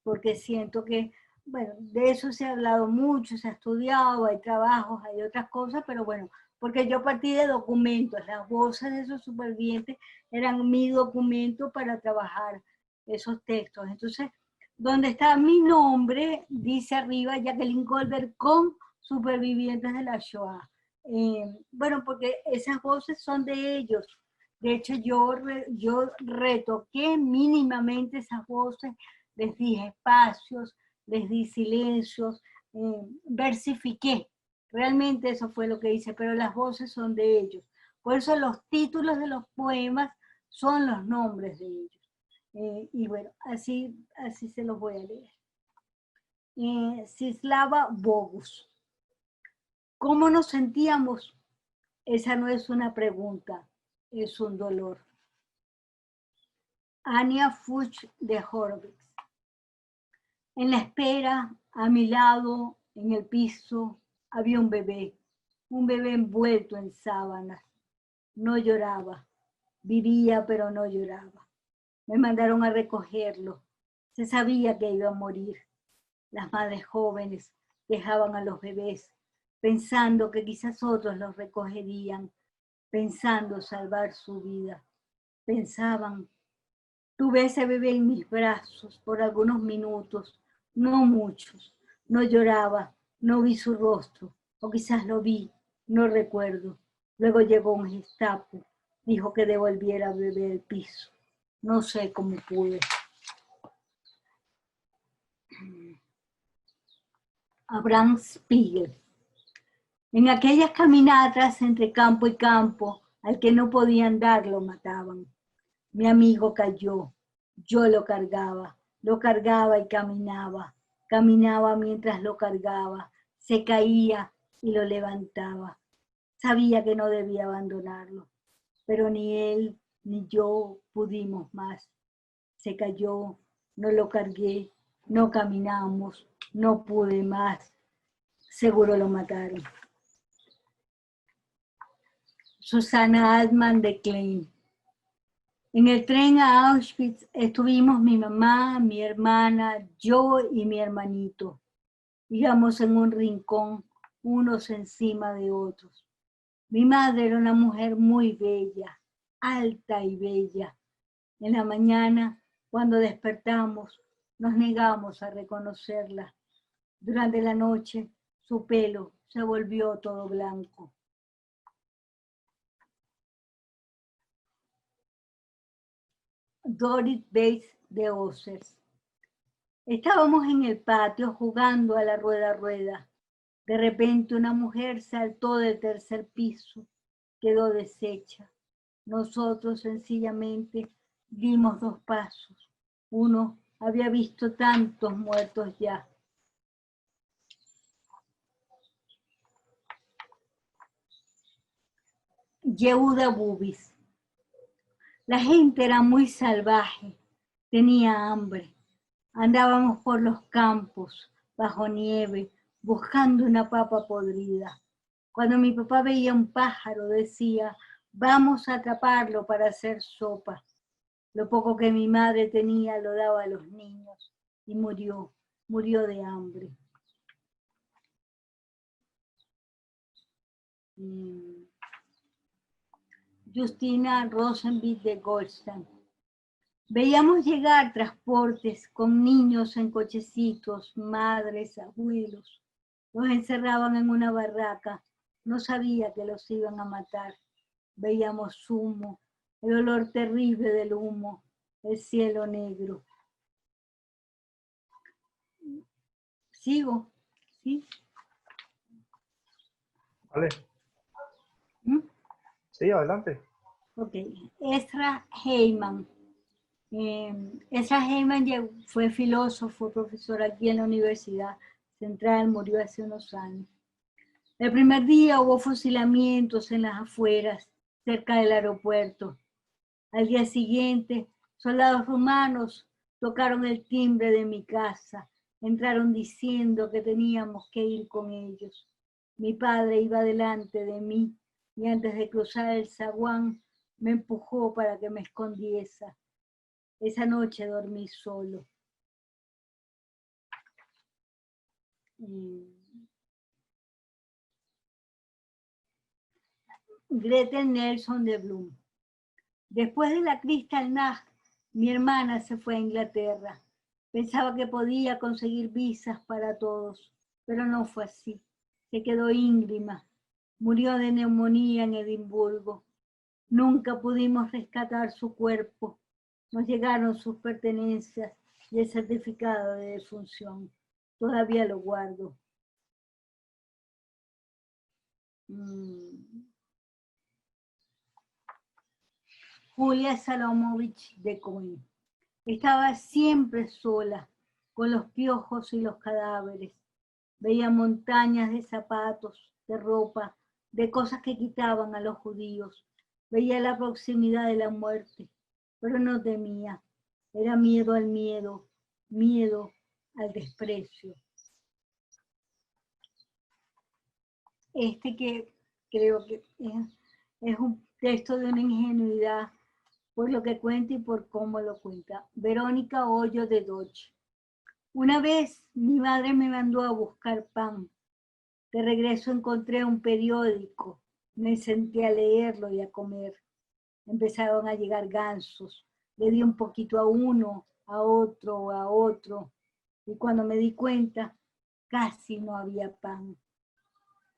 porque siento que, bueno, de eso se ha hablado mucho, se ha estudiado, hay trabajos, hay otras cosas, pero bueno, porque yo partí de documentos, las voces de esos supervivientes eran mi documento para trabajar esos textos. Entonces, donde está mi nombre, dice arriba Jacqueline Goldberg con supervivientes de la Shoah. Bueno, porque esas voces son de ellos. De hecho, yo retoqué mínimamente esas voces, les di espacios, les di silencios, versifiqué. Realmente eso fue lo que hice, pero las voces son de ellos. Por eso los títulos de los poemas son los nombres de ellos. Y bueno, así se los voy a leer. Sislava Bogus. ¿Cómo nos sentíamos? Esa no es una pregunta, es un dolor. Ania Fuchs de Horowitz. En la espera, a mi lado, en el piso, había un bebé envuelto en sábanas. No lloraba, vivía pero no lloraba. Me mandaron a recogerlo. Se sabía que iba a morir. Las madres jóvenes dejaban a los bebés, pensando que quizás otros los recogerían, pensando salvar su vida. Pensaban, tuve ese bebé en mis brazos por algunos minutos, no muchos. No lloraba, no vi su rostro, o quizás lo vi, no recuerdo. Luego llegó un Gestapo, dijo que devolviera al bebé al piso. No sé cómo pude. Abraham Spiegel. En aquellas caminatas entre campo y campo, al que no podían dar lo mataban. Mi amigo cayó, yo lo cargaba y caminaba. Caminaba mientras lo cargaba, se caía y lo levantaba. Sabía que no debía abandonarlo, pero ni él ni yo pudimos más. Se cayó, no lo cargué, no caminamos, no pude más. Seguro lo mataron. Susana Altman de Klein. En el tren a Auschwitz estuvimos mi mamá, mi hermana, yo y mi hermanito. Íbamos en un rincón, unos encima de otros. Mi madre era una mujer muy bella, alta y bella. En la mañana, cuando despertamos, nos negamos a reconocerla. Durante la noche, su pelo se volvió todo blanco. Dorit Bates de Ossers. Estábamos en el patio jugando a la rueda. De repente una mujer saltó del tercer piso, quedó deshecha. Nosotros sencillamente dimos 2 pasos. Uno había visto tantos muertos ya. Yehuda Bubis. La gente era muy salvaje, tenía hambre. Andábamos por los campos, bajo nieve, buscando una papa podrida. Cuando mi papá veía un pájaro, decía, vamos a atraparlo para hacer sopa. Lo poco que mi madre tenía lo daba a los niños y murió de hambre. Justina Rosenblit de Goldstein. Veíamos llegar transportes con niños en cochecitos, madres, abuelos. Los encerraban en una barraca. No sabía que los iban a matar. Veíamos humo, el olor terrible del humo, el cielo negro. ¿Sigo? ¿Sí? Vale. Sí, adelante. Ok. Ezra Heyman. Ezra Heyman fue filósofo, profesor aquí en la Universidad Central, murió hace unos años. El primer día hubo fusilamientos en las afueras, cerca del aeropuerto. Al día siguiente, soldados rumanos tocaron el timbre de mi casa. Entraron diciendo que teníamos que ir con ellos. Mi padre iba delante de mí y antes de cruzar el zaguán me empujó para que me escondiese. Esa noche dormí solo. Gretel Nelson de Blum. Después de la Kristallnacht, mi hermana se fue a Inglaterra. Pensaba que podía conseguir visas para todos, pero no fue así. Se quedó íngrima. Murió de neumonía en Edimburgo. Nunca pudimos rescatar su cuerpo. Nos llegaron sus pertenencias y el certificado de defunción. Todavía lo guardo. Julia Salamovich de Coin. Estaba siempre sola, con los piojos y los cadáveres. Veía montañas de zapatos, de ropa, de cosas que quitaban a los judíos. Veía la proximidad de la muerte, pero no temía. Era miedo al miedo, miedo al desprecio. Este que creo que es un texto de una ingenuidad por lo que cuenta y por cómo lo cuenta. Verónica Hoyo de Dodge. Una vez mi madre me mandó a buscar pan. De regreso encontré un periódico. Me senté a leerlo y a comer. Empezaron a llegar gansos. Le di un poquito a uno, a otro. Y cuando me di cuenta, casi no había pan.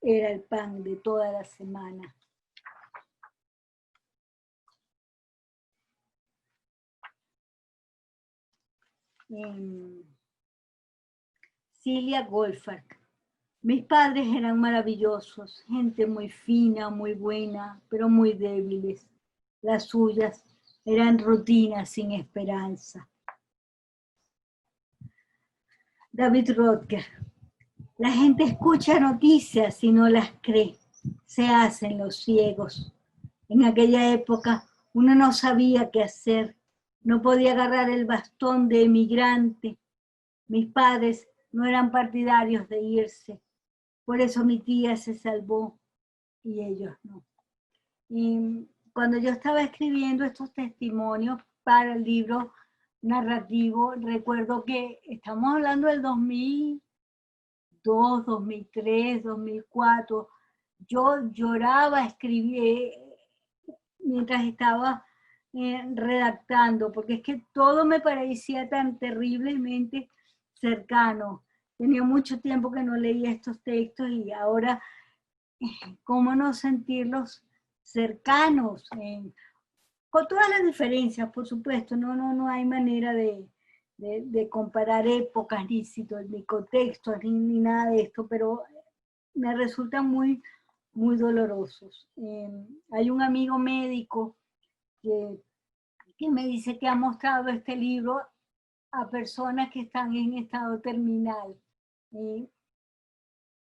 Era el pan de toda la semana. Cilia Goldfarb. Mis padres eran maravillosos, gente muy fina, muy buena, pero muy débiles. Las suyas eran rutinas sin esperanza. David Rodker. La gente escucha noticias y no las cree. Se hacen los ciegos. En aquella época uno no sabía qué hacer. No podía agarrar el bastón de emigrante. Mis padres no eran partidarios de irse. Por eso mi tía se salvó y ellos no. Y cuando yo estaba escribiendo estos testimonios para el libro narrativo, recuerdo que estamos hablando del 2002, 2003, 2004. Yo lloraba, escribí mientras estaba redactando, porque es que todo me parecía tan terriblemente cercano. Tenía mucho tiempo que no leía estos textos y ahora, ¿cómo no sentirlos cercanos? Con todas las diferencias, por supuesto, no hay manera de comparar épocas, ni contextos, ni nada de esto, pero me resultan muy, muy dolorosos. Hay un amigo médico que me dice que ha mostrado este libro a personas que están en estado terminal. O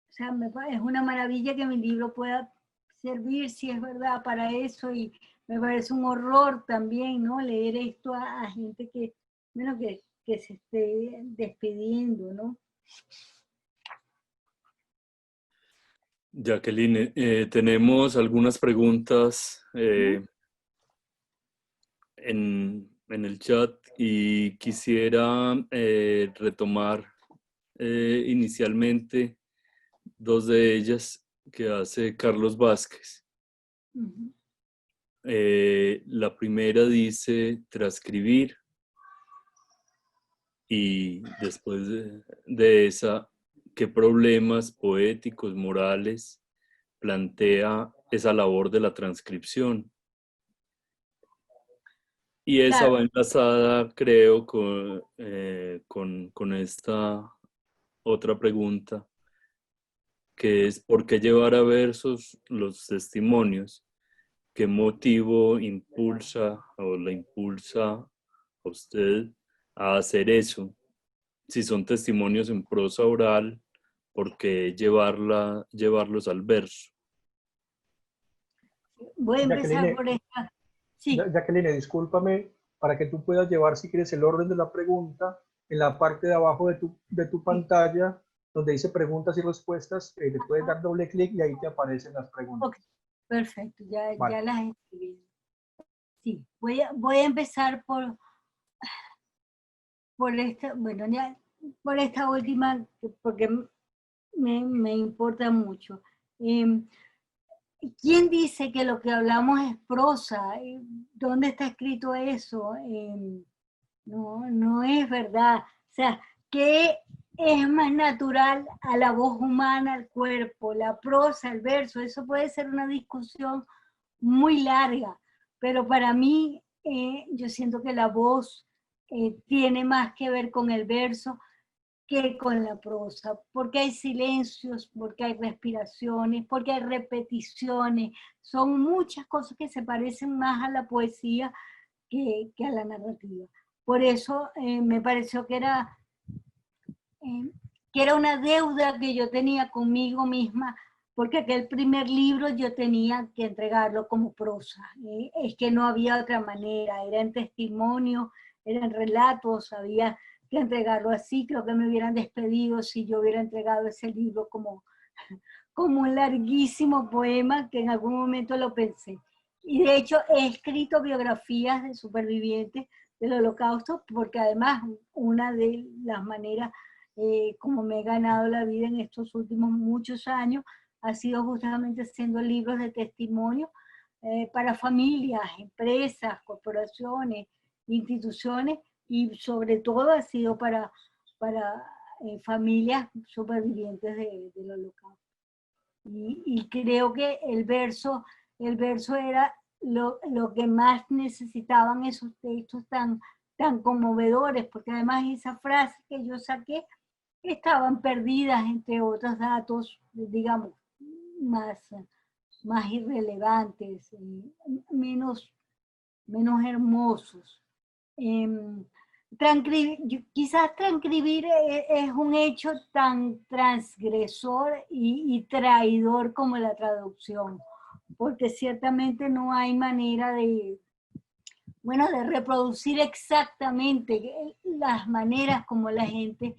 sea, es una maravilla que mi libro pueda servir, si es verdad, para eso, y me parece un horror también, ¿no? Leer esto a gente que, bueno, que se esté despidiendo, ¿no? Jacqueline, tenemos algunas preguntas en el chat y quisiera retomar inicialmente dos de ellas que hace Carlos Vázquez. Uh-huh. La primera dice transcribir y después de esa, ¿qué problemas poéticos, morales plantea esa labor de la transcripción? Y esa Claro. va enlazada, creo, con esta otra pregunta, que es ¿por qué llevar a versos los testimonios? ¿Qué motivo impulsa o la impulsa a usted a hacer eso? Si son testimonios en prosa oral, ¿por qué llevarlos al verso? Voy a empezar Jacqueline, por esta. Sí. Jacqueline, discúlpame, para que tú puedas llevar, si quieres, el orden de la pregunta, en la parte de abajo de tu Sí. pantalla, donde dice preguntas y respuestas, le puedes dar doble clic y ahí te aparecen las preguntas. Okay. Perfecto, ya Vale. las escribí. Sí, voy a empezar por esta, bueno, ya, por esta última, porque me importa mucho. ¿Quién dice que lo que hablamos es prosa? ¿Dónde está escrito eso? No es verdad. O sea, ¿qué es más natural a la voz humana, al cuerpo? La prosa, el verso, eso puede ser una discusión muy larga, pero para mí yo siento que la voz tiene más que ver con el verso que con la prosa, porque hay silencios, porque hay respiraciones, porque hay repeticiones, son muchas cosas que se parecen más a la poesía que a la narrativa. Por eso me pareció que era una deuda que yo tenía conmigo misma, porque aquel primer libro yo tenía que entregarlo como prosa. Es que no había otra manera, era en testimonio, era en relatos, había que entregarlo así. Creo que me hubieran despedido si yo hubiera entregado ese libro como un larguísimo poema, que en algún momento lo pensé. Y de hecho he escrito biografías de supervivientes del Holocausto, porque además una de las maneras como me he ganado la vida en estos últimos muchos años ha sido justamente haciendo libros de testimonio para familias, empresas, corporaciones, instituciones, y sobre todo ha sido para familias supervivientes del Holocausto. Y creo que el verso era lo que más necesitaban esos textos tan conmovedores, porque además esas frases que yo saqué estaban perdidas entre otros datos, digamos, más irrelevantes, menos hermosos. Quizás transcribir es un hecho tan transgresor y traidor como la traducción, porque ciertamente no hay manera de reproducir exactamente las maneras como la gente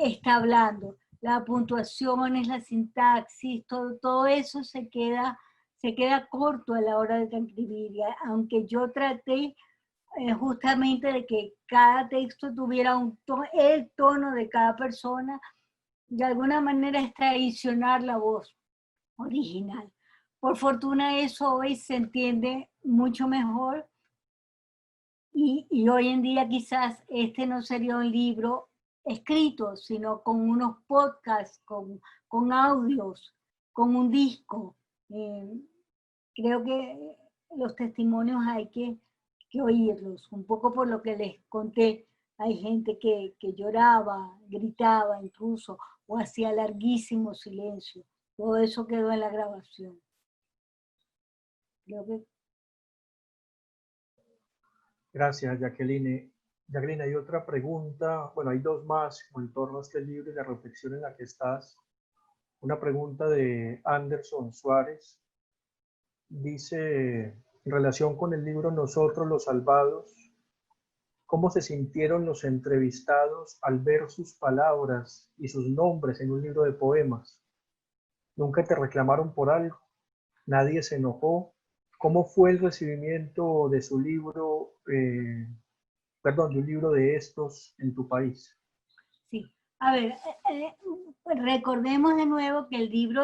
está hablando. Las puntuaciones, la sintaxis, todo eso se queda se queda corto a la hora de transcribir. Aunque yo traté justamente de que cada texto tuviera el tono de cada persona, de alguna manera es traicionar la voz original. Por fortuna eso hoy se entiende mucho mejor y hoy en día quizás este no sería un libro escrito, sino con unos podcasts, con audios, con un disco. Creo que los testimonios hay que oírlos, un poco por lo que les conté. Hay gente que lloraba, gritaba incluso, o hacía larguísimo silencio. Todo eso quedó en la grabación. Creo que... Gracias, Jacqueline. Jacqueline, hay otra pregunta, bueno, hay dos más en torno a este libro y la reflexión en la que estás. Una pregunta de Anderson Suárez. Dice, en relación con el libro Nosotros los Salvados, ¿cómo se sintieron los entrevistados al ver sus palabras y sus nombres en un libro de poemas? ¿Nunca te reclamaron por algo? ¿Nadie se enojó? ¿Cómo fue el recibimiento de su libro, de un libro de estos en tu país? Sí, a ver, recordemos de nuevo que el libro,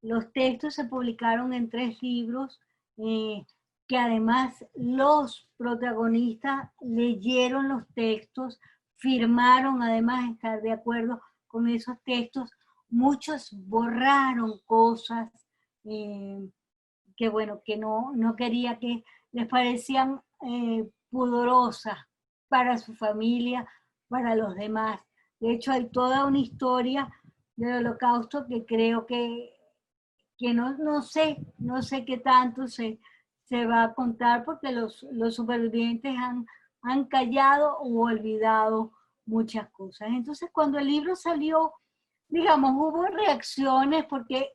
los textos se publicaron en 3 libros, que además los protagonistas leyeron los textos, firmaron además estar de acuerdo con esos textos. Muchos borraron cosas que bueno, que no quería, que les parecían pudorosas para su familia, para los demás. De hecho, hay toda una historia del Holocausto que creo que no sé qué tanto se va a contar, porque los supervivientes han callado o olvidado muchas cosas. Entonces, cuando el libro salió, digamos, hubo reacciones, porque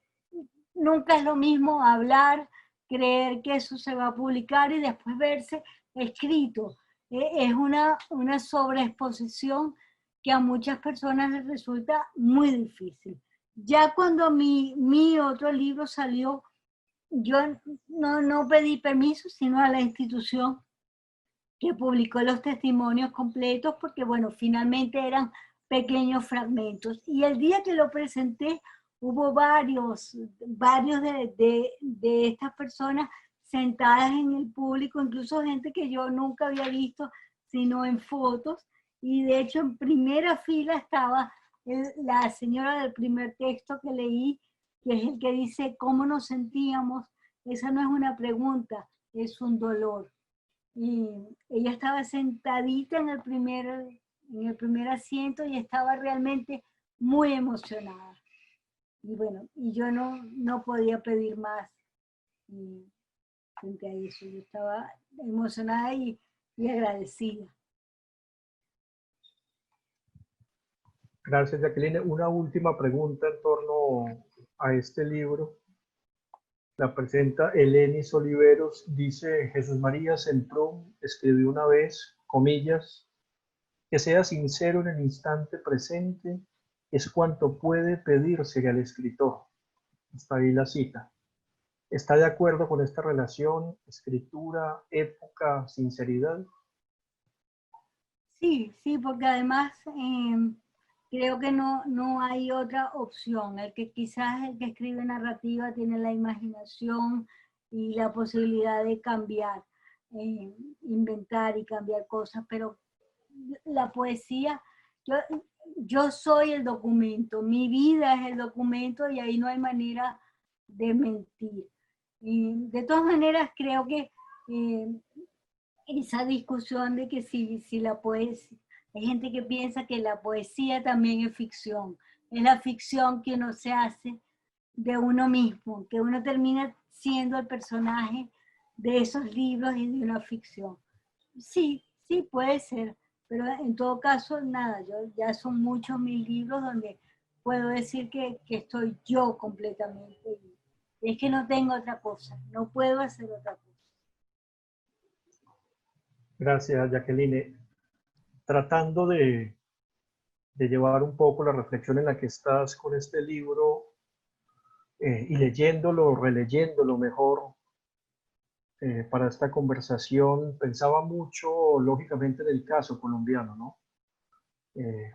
nunca es lo mismo hablar, creer que eso se va a publicar y después verse escrito. Es una sobreexposición que a muchas personas les resulta muy difícil. Ya cuando mi otro libro salió, yo no pedí permiso, sino a la institución que publicó los testimonios completos, porque bueno, finalmente eran pequeños fragmentos. Y el día que lo presenté, hubo varios de estas personas sentadas en el público, incluso gente que yo nunca había visto, sino en fotos. Y de hecho, en primera fila estaba la señora del primer texto que leí, que es el que dice cómo nos sentíamos. Esa no es una pregunta, es un dolor. Y ella estaba sentadita en el primer asiento y estaba realmente muy emocionada. Y bueno, y yo no podía pedir más frente a eso. Yo estaba emocionada y agradecida. Gracias, Jacqueline. Una última pregunta en torno a este libro. La presenta Elenis Oliveros. Dice, Jesús María Centrón escribió una vez, comillas, que sea sincero en el instante presente es cuanto puede pedirse al escritor. Hasta ahí la cita. ¿Está de acuerdo con esta relación, escritura, época, sinceridad? Sí, porque además creo que no hay otra opción. Quizás el que escribe narrativa tiene la imaginación y la posibilidad de cambiar, inventar y cambiar cosas, pero la poesía, yo soy el documento, mi vida es el documento y ahí no hay manera de mentir. Y de todas maneras creo que esa discusión de que si la poesía, hay gente que piensa que la poesía también es ficción, es la ficción que uno se hace de uno mismo, que uno termina siendo el personaje de esos libros y de una ficción. Sí, puede ser, pero en todo caso, nada, ya son muchos mis libros donde puedo decir que estoy yo completamente. Y es que no tengo otra cosa, no puedo hacer otra cosa. Gracias, Jacqueline. Tratando de llevar un poco la reflexión en la que estás con este libro, y leyéndolo, releyéndolo mejor para esta conversación, pensaba mucho, lógicamente, en el caso colombiano, ¿no?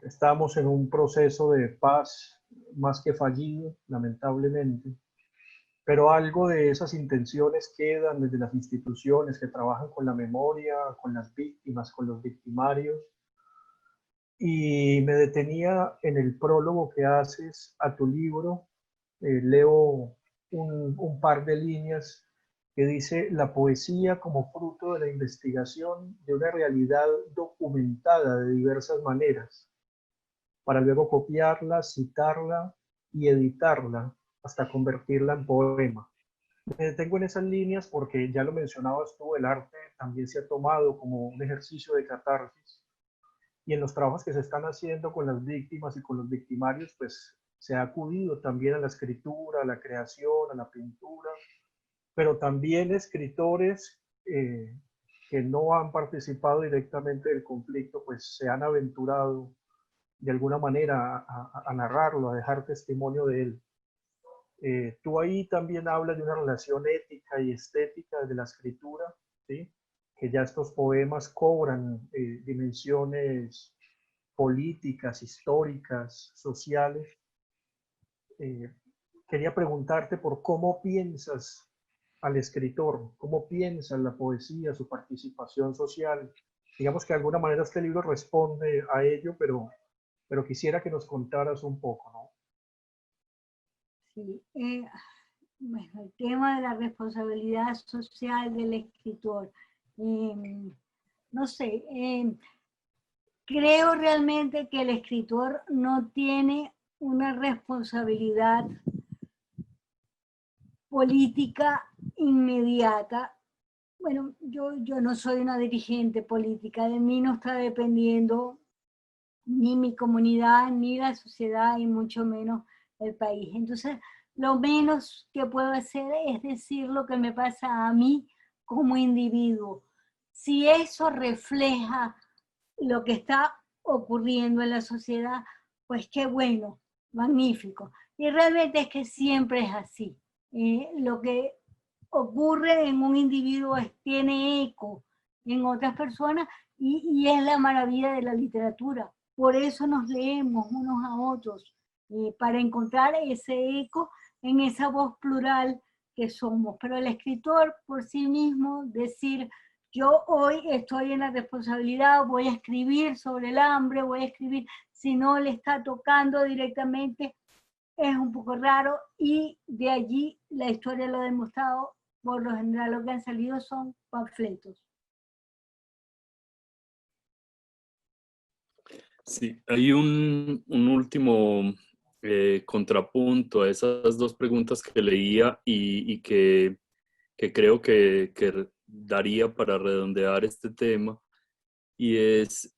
Estamos en un proceso de paz más que fallido, lamentablemente, pero algo de esas intenciones quedan desde las instituciones que trabajan con la memoria, con las víctimas, con los victimarios. Y me detenía en el prólogo que haces a tu libro. Leo un par de líneas que dice: la poesía como fruto de la investigación de una realidad documentada de diversas maneras, para luego copiarla, citarla y editarla hasta convertirla en poema. Me detengo en esas líneas porque ya lo mencionabas tú, el arte también se ha tomado como un ejercicio de catarsis, y en los trabajos que se están haciendo con las víctimas y con los victimarios, pues se ha acudido también a la escritura, a la creación, a la pintura, pero también escritores que no han participado directamente del conflicto, pues se han aventurado de alguna manera a narrarlo, a dejar testimonio de él. Tú ahí también hablas de una relación ética y estética de la escritura, ¿sí? Que ya estos poemas cobran dimensiones políticas, históricas, sociales. Eh, Quería preguntarte por cómo piensas al escritor, cómo piensas la poesía, su participación social. Digamos que de alguna manera este libro responde a ello, pero quisiera que nos contaras un poco, ¿no? Sí, bueno, el tema de la responsabilidad social del escritor. No sé, creo realmente que el escritor no tiene una responsabilidad política inmediata. Bueno, yo no soy una dirigente política, de mí no está dependiendo ni mi comunidad, ni la sociedad, y mucho menos el país. Entonces, lo menos que puedo hacer es decir lo que me pasa a mí como individuo. Si eso refleja lo que está ocurriendo en la sociedad, pues qué bueno, magnífico. Y realmente es que siempre es así. Lo que ocurre en un individuo tiene eco en otras personas, y es la maravilla de la literatura. Por eso nos leemos unos a otros, para encontrar ese eco en esa voz plural que somos. Pero el escritor por sí mismo, decir: yo hoy estoy en la responsabilidad, voy a escribir sobre el hambre, voy a escribir, si no le está tocando directamente, es un poco raro, y de allí la historia lo ha demostrado. Por lo general lo que han salido son panfletos. Sí, hay un último contrapunto a esas dos preguntas que leía y que creo que daría para redondear este tema, y es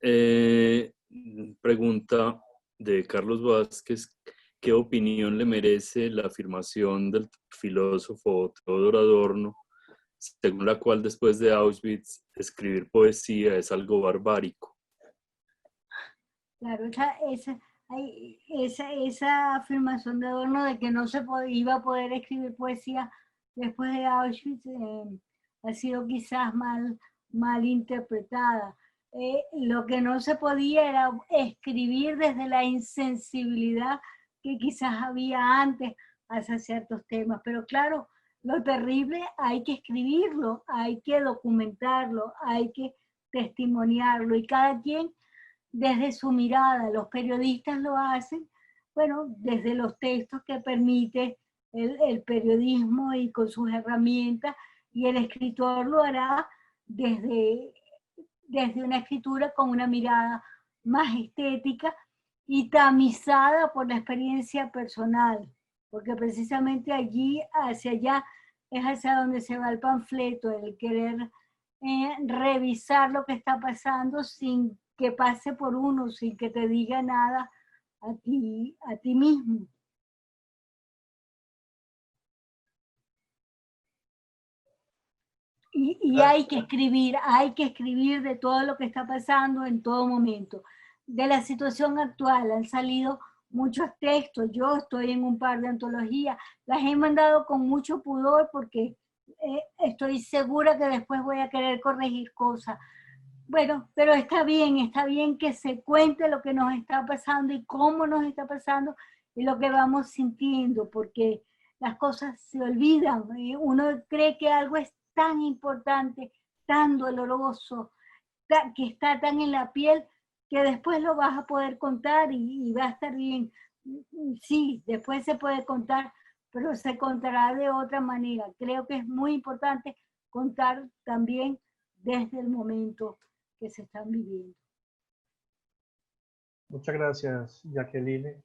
pregunta de Carlos Vázquez: ¿qué opinión le merece la afirmación del filósofo Teodoro Adorno, según la cual después de Auschwitz escribir poesía es algo barbárico? Claro, esa afirmación de Adorno de que no se iba a poder escribir poesía después de Auschwitz ha sido quizás mal interpretada. Lo que no se podía era escribir desde la insensibilidad que quizás había antes hacia ciertos temas. Pero claro, lo terrible hay que escribirlo, hay que documentarlo, hay que testimoniarlo, y cada quien desde su mirada. Los periodistas lo hacen, bueno, desde los textos que permite el periodismo y con sus herramientas, y el escritor lo hará desde una escritura con una mirada más estética y tamizada por la experiencia personal, porque precisamente allí, hacia allá, es hacia donde se va el panfleto, el querer revisar lo que está pasando sin que pase por uno, sin que te diga nada a ti mismo. Y hay que escribir de todo lo que está pasando en todo momento. De la situación actual han salido muchos textos, yo estoy en un par de antologías, las he mandado con mucho pudor porque estoy segura que después voy a querer corregir cosas. Bueno, pero está bien que se cuente lo que nos está pasando y cómo nos está pasando y lo que vamos sintiendo, porque las cosas se olvidan. Uno cree que algo es tan importante, tan doloroso, que está tan en la piel, que después lo vas a poder contar y va a estar bien. Sí, después se puede contar, pero se contará de otra manera. Creo que es muy importante contar también desde el momento que se están viviendo. Muchas gracias, Jacqueline.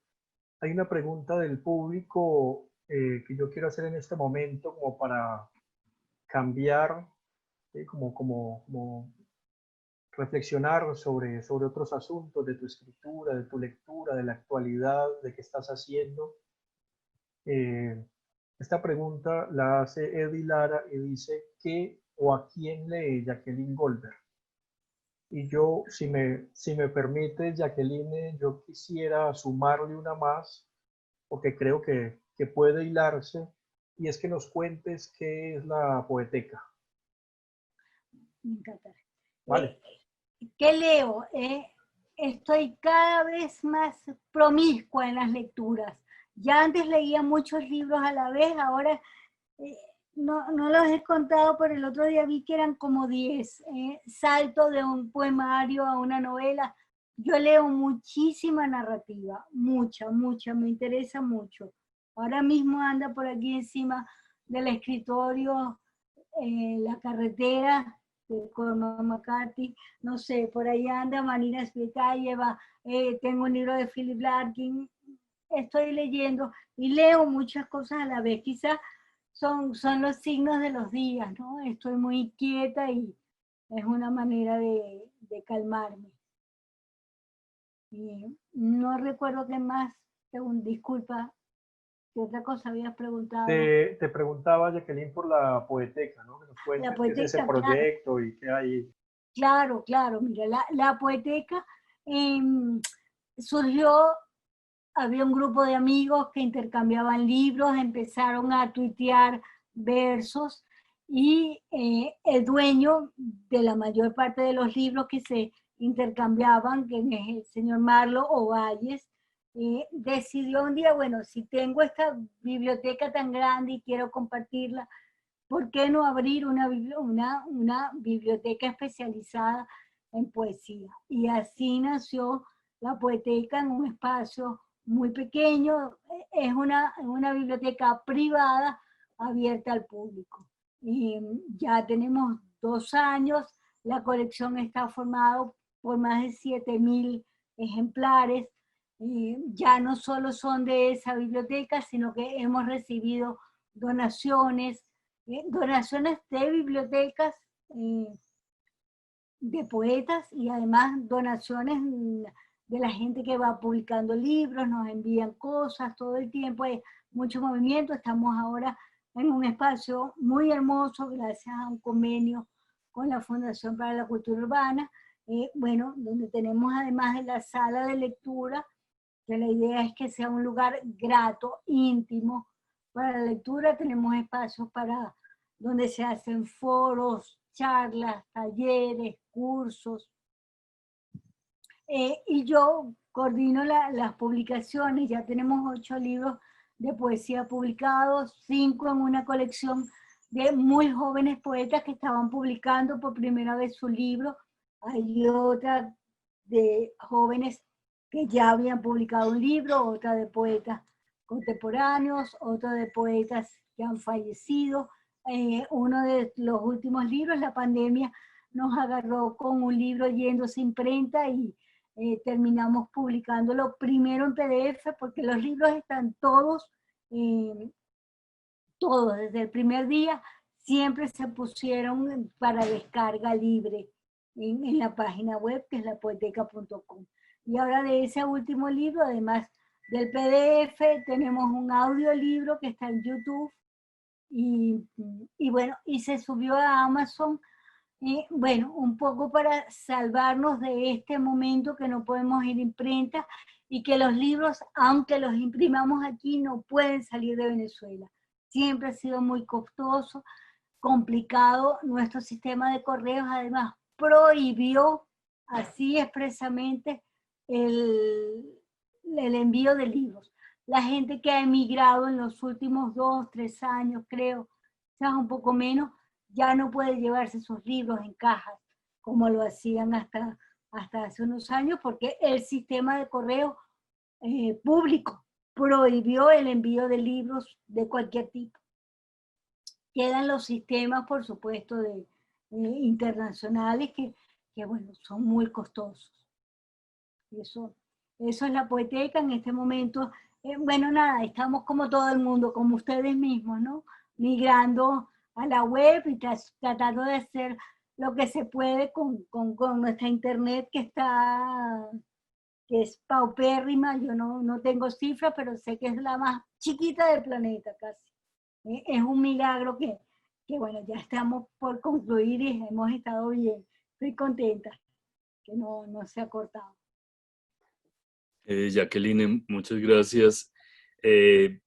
Hay una pregunta del público que yo quiero hacer en este momento como para cambiar, como reflexionar sobre otros asuntos de tu escritura, de tu lectura, de la actualidad, de qué estás haciendo. Esta pregunta la hace Eddie Lara y dice: ¿qué o a quién lee Jacqueline Goldberg? Y yo, si me permite, Jacqueline, yo quisiera sumarle una más, porque creo que puede hilarse, y es que nos cuentes qué es la poeteca. Me encanta. Vale. ¿Qué leo? Estoy cada vez más promiscua en las lecturas. Ya antes leía muchos libros a la vez, ahora no los he contado, pero el otro día vi que eran como 10. Salto de un poemario a una novela. Yo leo muchísima narrativa, mucha, me interesa mucho. Ahora mismo anda por aquí encima del escritorio La carretera de Cormac McCarthy, no sé, por ahí anda Marina Tsvetaeva, tengo un libro de Philip Larkin, estoy leyendo y leo muchas cosas a la vez. Quizás son los signos de los días, ¿no? Estoy muy quieta y es una manera de calmarme. Y no recuerdo qué más, disculpa, ¿qué otra cosa habías preguntado? Te preguntaba, Jacqueline, por la poeteca, ¿no? Que nos cuentes La poeteca, qué es ese proyecto, claro. Y qué hay. Claro, mira, la poeteca surgió, había un grupo de amigos que intercambiaban libros, empezaron a tuitear versos y el dueño de la mayor parte de los libros que se intercambiaban, que es el señor Marlo Ovalles, decidió un día, bueno, si tengo esta biblioteca tan grande y quiero compartirla, ¿por qué no abrir una biblioteca especializada en poesía? Y así nació la Poeteca en un espacio muy pequeño. Es una biblioteca privada abierta al público. Y ya tenemos 2 años, la colección está formada por más de 7.000 ejemplares. Ya no solo son de esa biblioteca, sino que hemos recibido donaciones de bibliotecas de poetas y además donaciones de la gente que va publicando libros, nos envían cosas todo el tiempo, hay mucho movimiento. Estamos ahora en un espacio muy hermoso gracias a un convenio con la Fundación para la Cultura Urbana, bueno, donde tenemos además de la sala de lectura, que la idea es que sea un lugar grato, íntimo para la lectura. Tenemos espacios para donde se hacen foros, charlas, talleres, cursos. Y yo coordino las publicaciones. Ya tenemos 8 libros de poesía publicados, 5 en una colección de muy jóvenes poetas que estaban publicando por primera vez su libro. Hay otra de jóvenes que ya habían publicado un libro, otra de poetas contemporáneos, otra de poetas que han fallecido. Uno de los últimos libros, la pandemia, nos agarró con un libro yéndose a imprenta y terminamos publicándolo primero en PDF, porque los libros están todos, desde el primer día, siempre se pusieron para descarga libre en la página web, que es lapoeteca.com. Y ahora de ese último libro, además del PDF, tenemos un audiolibro que está en YouTube y bueno, y se subió a Amazon, bueno, un poco para salvarnos de este momento que no podemos ir a imprenta y que los libros, aunque los imprimamos aquí, no pueden salir de Venezuela. Siempre ha sido muy costoso, complicado. Nuestro sistema de correos además prohibió así expresamente el envío de libros. La gente que ha emigrado en los últimos 2, 3 años, creo, quizás un poco menos, ya no puede llevarse sus libros en cajas, como lo hacían hasta hace unos años, porque el sistema de correo público prohibió el envío de libros de cualquier tipo. Quedan los sistemas, por supuesto, internacionales que, bueno, son muy costosos. Eso es la Poeteca en este momento. Bueno, nada, estamos como todo el mundo, como ustedes mismos, ¿no? Migrando a la web y tratando de hacer lo que se puede con nuestra internet que es paupérrima. Yo no tengo cifras, pero sé que es la más chiquita del planeta casi. Es un milagro que, bueno, ya estamos por concluir y hemos estado bien. Estoy contenta que no se ha cortado. Jacqueline, muchas gracias.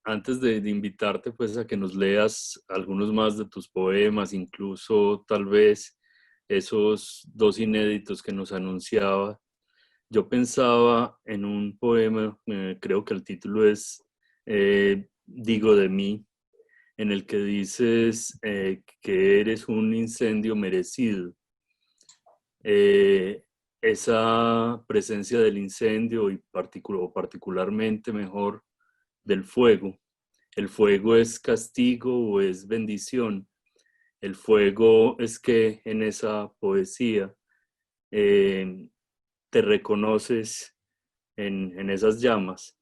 Antes de invitarte pues a que nos leas algunos más de tus poemas, incluso tal vez esos 2 inéditos que nos anunciaba, yo pensaba en un poema, creo que el título es Digo de mí, en el que dices que eres un incendio merecido. Esa presencia del incendio y particularmente mejor del fuego. ¿El fuego es castigo o es bendición? El fuego es que en esa poesía te reconoces en esas llamas.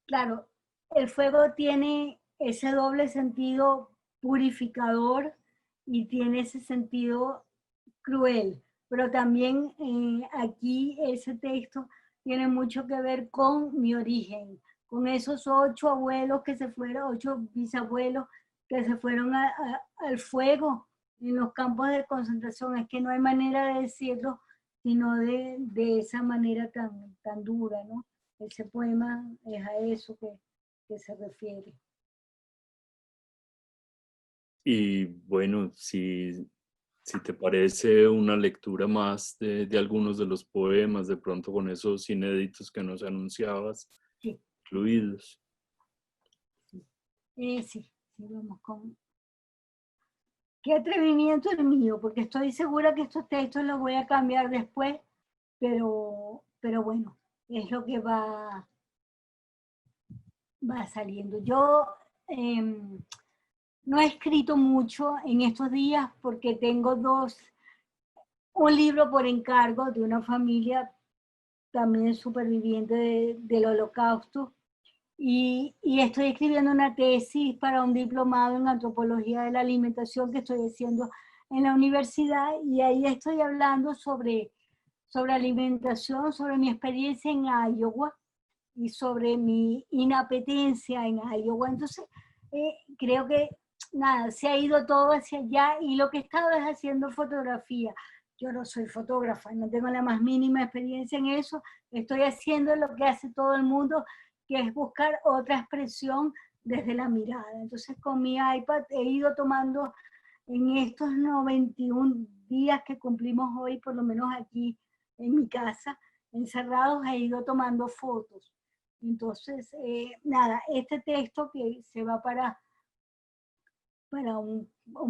Claro, el fuego tiene ese doble sentido purificador y tiene ese sentido cruel, pero también aquí ese texto tiene mucho que ver con mi origen, con esos 8 abuelos que se fueron, 8 bisabuelos que se fueron al fuego en los campos de concentración. Es que no hay manera de decirlo sino de esa manera tan dura, ¿no? Ese poema es a eso que se refiere. Y bueno, si te parece una lectura más de algunos de los poemas, de pronto con esos inéditos que nos anunciabas, Sí. incluidos. Sí, vamos con... Qué atrevimiento el mío, porque estoy segura que estos textos los voy a cambiar después, pero bueno, es lo que va saliendo. Yo no he escrito mucho en estos días porque tengo un libro por encargo de una familia también superviviente del Holocausto, y estoy escribiendo una tesis para un diplomado en antropología de la alimentación que estoy haciendo en la universidad, y ahí estoy hablando sobre alimentación, sobre mi experiencia en Iowa y sobre mi inapetencia en Iowa. Entonces, creo que nada, se ha ido todo hacia allá, y lo que he estado es haciendo fotografía. Yo no soy fotógrafa, no tengo la más mínima experiencia en eso. Estoy haciendo lo que hace todo el mundo, que es buscar otra expresión desde la mirada. Entonces, con mi iPad he ido tomando en estos 91 días que cumplimos hoy, por lo menos aquí en mi casa, encerrados, he ido tomando fotos. Entonces, nada, este texto que se va para un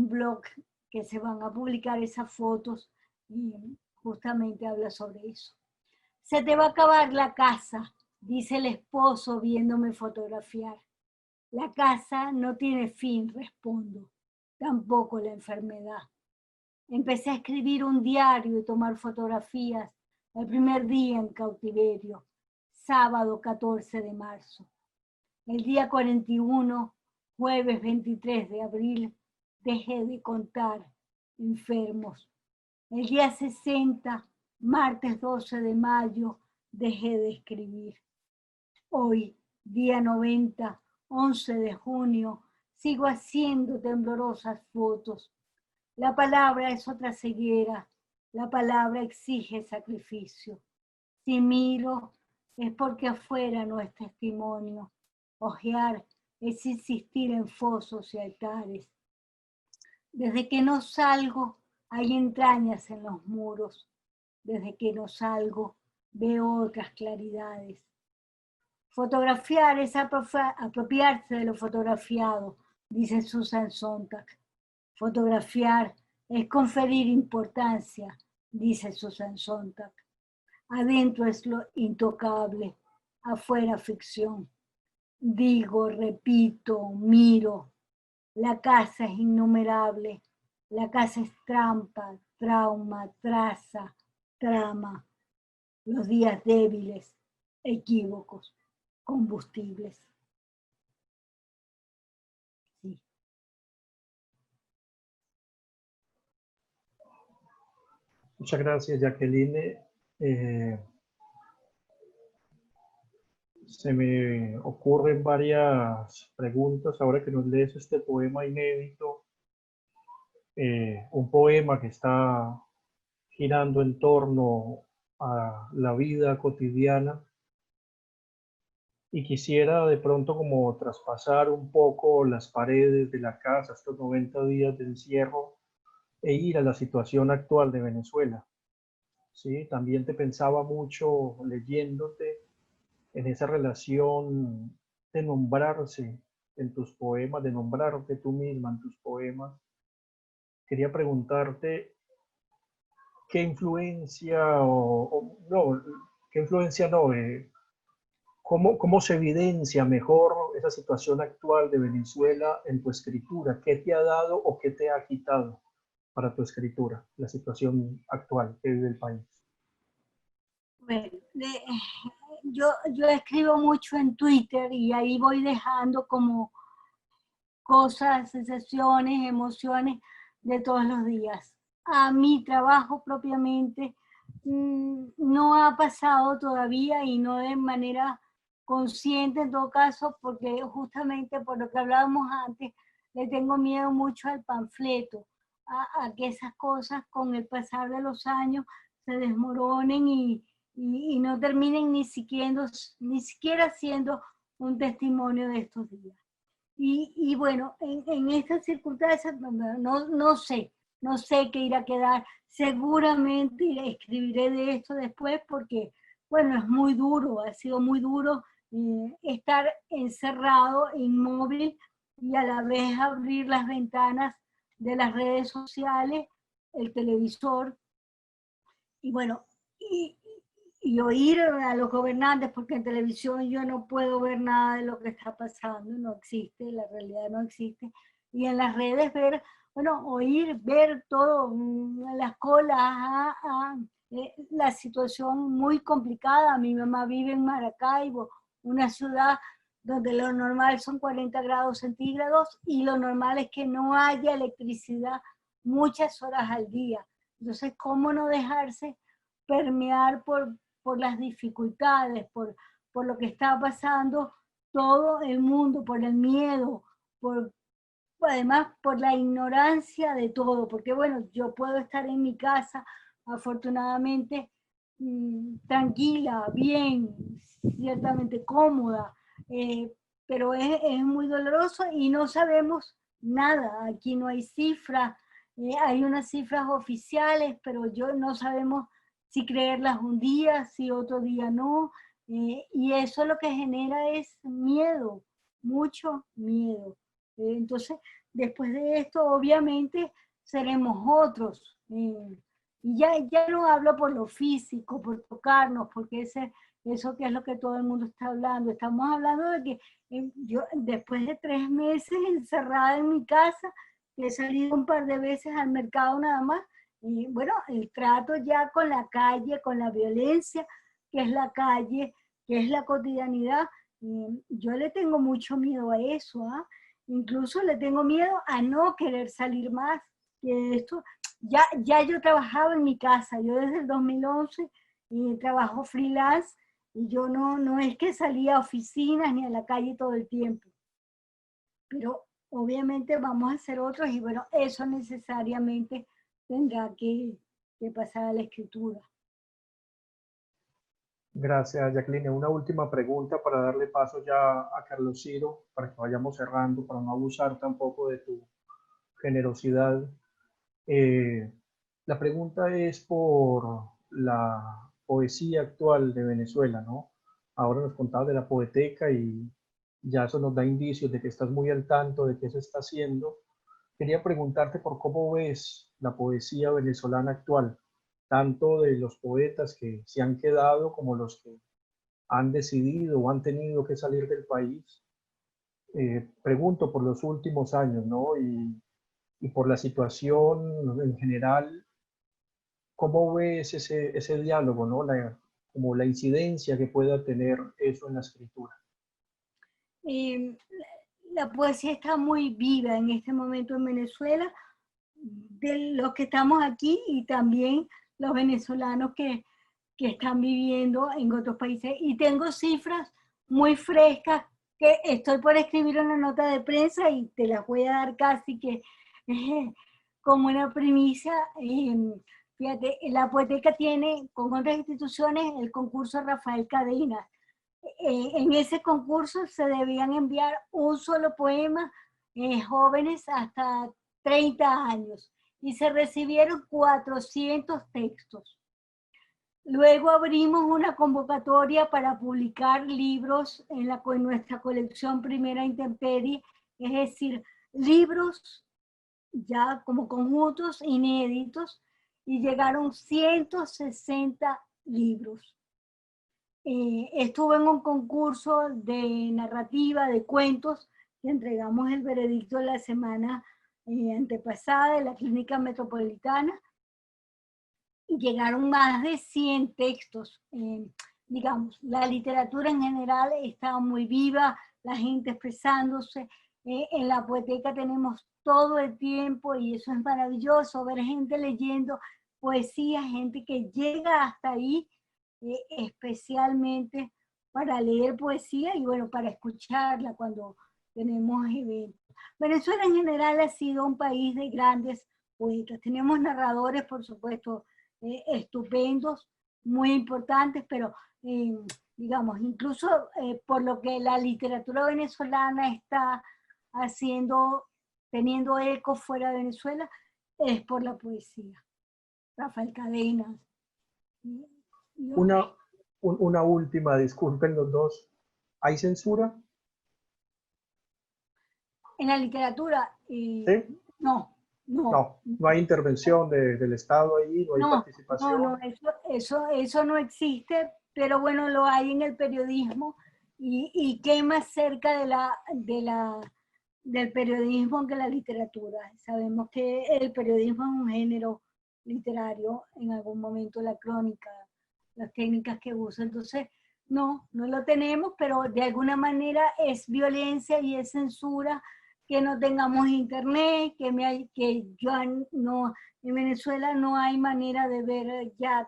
blog que se van a publicar esas fotos, y justamente habla sobre eso. Se te va a acabar la casa, dice el esposo viéndome fotografiar. La casa no tiene fin, respondo, tampoco la enfermedad. Empecé a escribir un diario y tomar fotografías el primer día en cautiverio, sábado 14 de marzo. El día 41, jueves 23 de abril, dejé de contar enfermos. El día 60, martes 12 de mayo, dejé de escribir. Hoy, día 90, 11 de junio, sigo haciendo temblorosas fotos. La palabra es otra ceguera. La palabra exige sacrificio. Si miro, es porque afuera no es testimonio. Ojear es insistir en fosos y altares. Desde que no salgo, hay entrañas en los muros. Desde que no salgo, veo otras claridades. Fotografiar es apropiarse de lo fotografiado, dice Susan Sontag. Fotografiar es conferir importancia, dice Susan Sontag. Adentro es lo intocable, afuera ficción. Digo, repito, miro. La casa es innumerable. La casa es trampa, trauma, traza, trama. Los días débiles, equívocos, combustibles. Sí. Muchas gracias, Jacqueline. Se me ocurren varias preguntas ahora que nos lees este poema inédito, un poema que está girando en torno a la vida cotidiana, y quisiera de pronto como traspasar un poco las paredes de la casa, estos 90 días de encierro, e ir a la situación actual de Venezuela. ¿Sí? También te pensaba mucho leyéndote en esa relación de nombrarse en tus poemas, de nombrarte tú misma en tus poemas. Quería preguntarte qué influencia no, qué influencia no, cómo se evidencia mejor esa situación actual de Venezuela en tu escritura, qué te ha dado o qué te ha quitado para tu escritura, la situación actual que vive el país. Bueno, yo escribo mucho en Twitter y ahí voy dejando como cosas, sensaciones, emociones de todos los días. A mi trabajo propiamente no ha pasado todavía y no de manera consciente en todo caso, porque justamente por lo que hablábamos antes, le tengo miedo mucho al panfleto, a que esas cosas con el pasar de los años se desmoronen y no terminen ni siquiera siendo un testimonio de estos días. Y bueno, en estas circunstancias no sé qué irá a quedar. Seguramente escribiré de esto después porque, bueno, es muy duro, ha sido muy duro estar encerrado, inmóvil y a la vez abrir las ventanas de las redes sociales, el televisor, y bueno, y oír a los gobernantes, porque en televisión yo no puedo ver nada de lo que está pasando, no existe, la realidad no existe, y en las redes ver, bueno, ver todo, las colas, la situación muy complicada. Mi mamá vive en Maracaibo, una ciudad donde lo normal son 40 grados centígrados y lo normal es que no haya electricidad muchas horas al día. Entonces, ¿cómo no dejarse permear por las dificultades, por lo que está pasando todo el mundo, por el miedo, además por la ignorancia de todo? Porque bueno, yo puedo estar en mi casa, afortunadamente, tranquila, bien, ciertamente cómoda, pero es muy doloroso y no sabemos nada. Aquí no hay cifras, hay unas cifras oficiales, pero no sabemos si creerlas un día, si otro día no, y eso lo que genera es miedo, mucho miedo. Entonces, después de esto, obviamente, seremos otros. Y ya no hablo por lo físico, por tocarnos, porque eso que es lo que todo el mundo está hablando. Estamos hablando de que yo, después de 3 meses encerrada en mi casa, que he salido un par de veces al mercado nada más, y bueno, el trato ya con la calle, con la violencia, que es la calle, que es la cotidianidad, yo le tengo mucho miedo a eso, ¿ah? Incluso le tengo miedo a no querer salir más, que esto, ya yo trabajaba en mi casa, yo desde el 2011 trabajo freelance, y yo no es que salía a oficinas ni a la calle todo el tiempo, pero obviamente vamos a ser otros y bueno, eso necesariamente tendrá que pasar a la escritura. Gracias, Jacqueline. Una última pregunta para darle paso ya a Carlos Ciro, para que vayamos cerrando, para no abusar tampoco de tu generosidad. Eh, la pregunta es por la poesía actual de Venezuela, ¿no? Ahora nos contabas de la poeteca y ya eso nos da indicios de que estás muy al tanto de qué se está haciendo. Quería preguntarte por cómo ves la poesía venezolana actual, tanto de los poetas que se han quedado como los que han decidido o han tenido que salir del país. Pregunto por los últimos años, ¿no? Y por la situación en general, ¿cómo ves ese diálogo, ¿no? Como la incidencia que pueda tener eso en la escritura. Eh, la poesía está muy viva en este momento en Venezuela, de los que estamos aquí y también los venezolanos que están viviendo en otros países. Y tengo cifras muy frescas que estoy por escribir una nota de prensa y te las voy a dar casi que como una primicia. Fíjate, la Poeteca tiene con otras instituciones el concurso Rafael Cadenas. En ese concurso se debían enviar un solo poema, jóvenes hasta 30 años, y se recibieron 400 textos. Luego abrimos una convocatoria para publicar libros en nuestra colección Primera Intemperie, es decir, libros ya como conjuntos inéditos, y llegaron 160 libros. Estuve en un concurso de narrativa, de cuentos, que entregamos el veredicto la semana antepasada en la Clínica Metropolitana, y llegaron más de 100 textos. Digamos, la literatura en general está muy viva, la gente expresándose. En la Poeteca tenemos todo el tiempo y eso es maravilloso, ver gente leyendo poesía, gente que llega hasta ahí, especialmente para leer poesía y bueno, para escucharla cuando tenemos eventos. Venezuela en general ha sido un país de grandes poetas. Tenemos narradores, por supuesto, estupendos, muy importantes, pero digamos, incluso por lo que la literatura venezolana está haciendo, teniendo eco fuera de Venezuela, es por la poesía. Rafael Cadenas. Una última, disculpen los dos. ¿Hay censura? En la literatura, ¿Sí? no. No, no hay intervención del Estado ahí, no hay participación. Eso no existe, pero bueno, lo hay en el periodismo. Y qué más cerca del periodismo que la literatura. Sabemos que el periodismo es un género literario, en algún momento la crónica, las técnicas que usa. Entonces, no lo tenemos, pero de alguna manera es violencia y es censura que no tengamos internet, que ya no, en Venezuela no hay manera de ver ya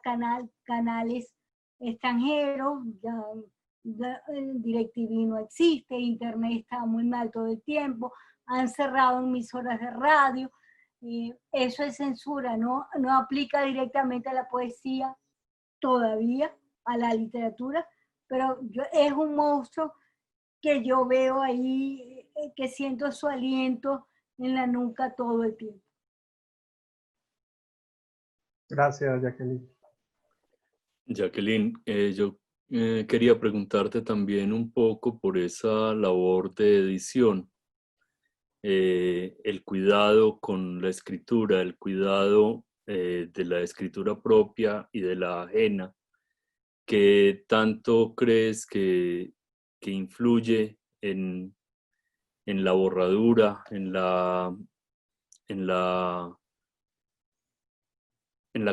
canales extranjeros, ya DirecTV no existe, internet está muy mal todo el tiempo, han cerrado emisoras de radio, eso es censura, no aplica directamente a la poesía todavía, a la literatura, pero es un monstruo que yo veo ahí, que siento su aliento en la nuca todo el tiempo. Gracias, Jacqueline. Jacqueline, yo quería preguntarte también un poco por esa labor de edición, el cuidado con la escritura, el cuidado de la escritura propia y de la ajena. ¿Qué tanto crees que influye en la borradura, en la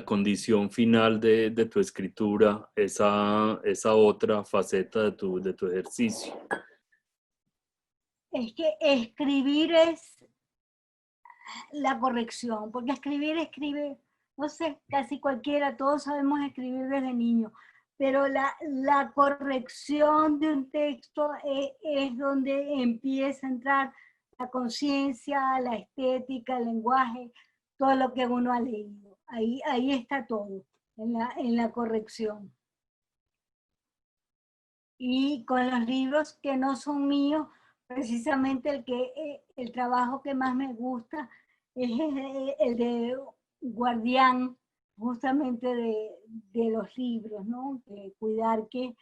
condición final de tu escritura, esa otra faceta de tu ejercicio? Es que escribir es la corrección, porque escribe, no sé, casi cualquiera, todos sabemos escribir desde niño, pero la corrección de un texto es donde empieza a entrar la conciencia, la estética, el lenguaje, todo lo que uno ha leído. Ahí está todo, en la corrección. y con los libros que no son míos, precisamente el trabajo que más me gusta es el de guardián justamente de los libros, ¿no? De cuidar que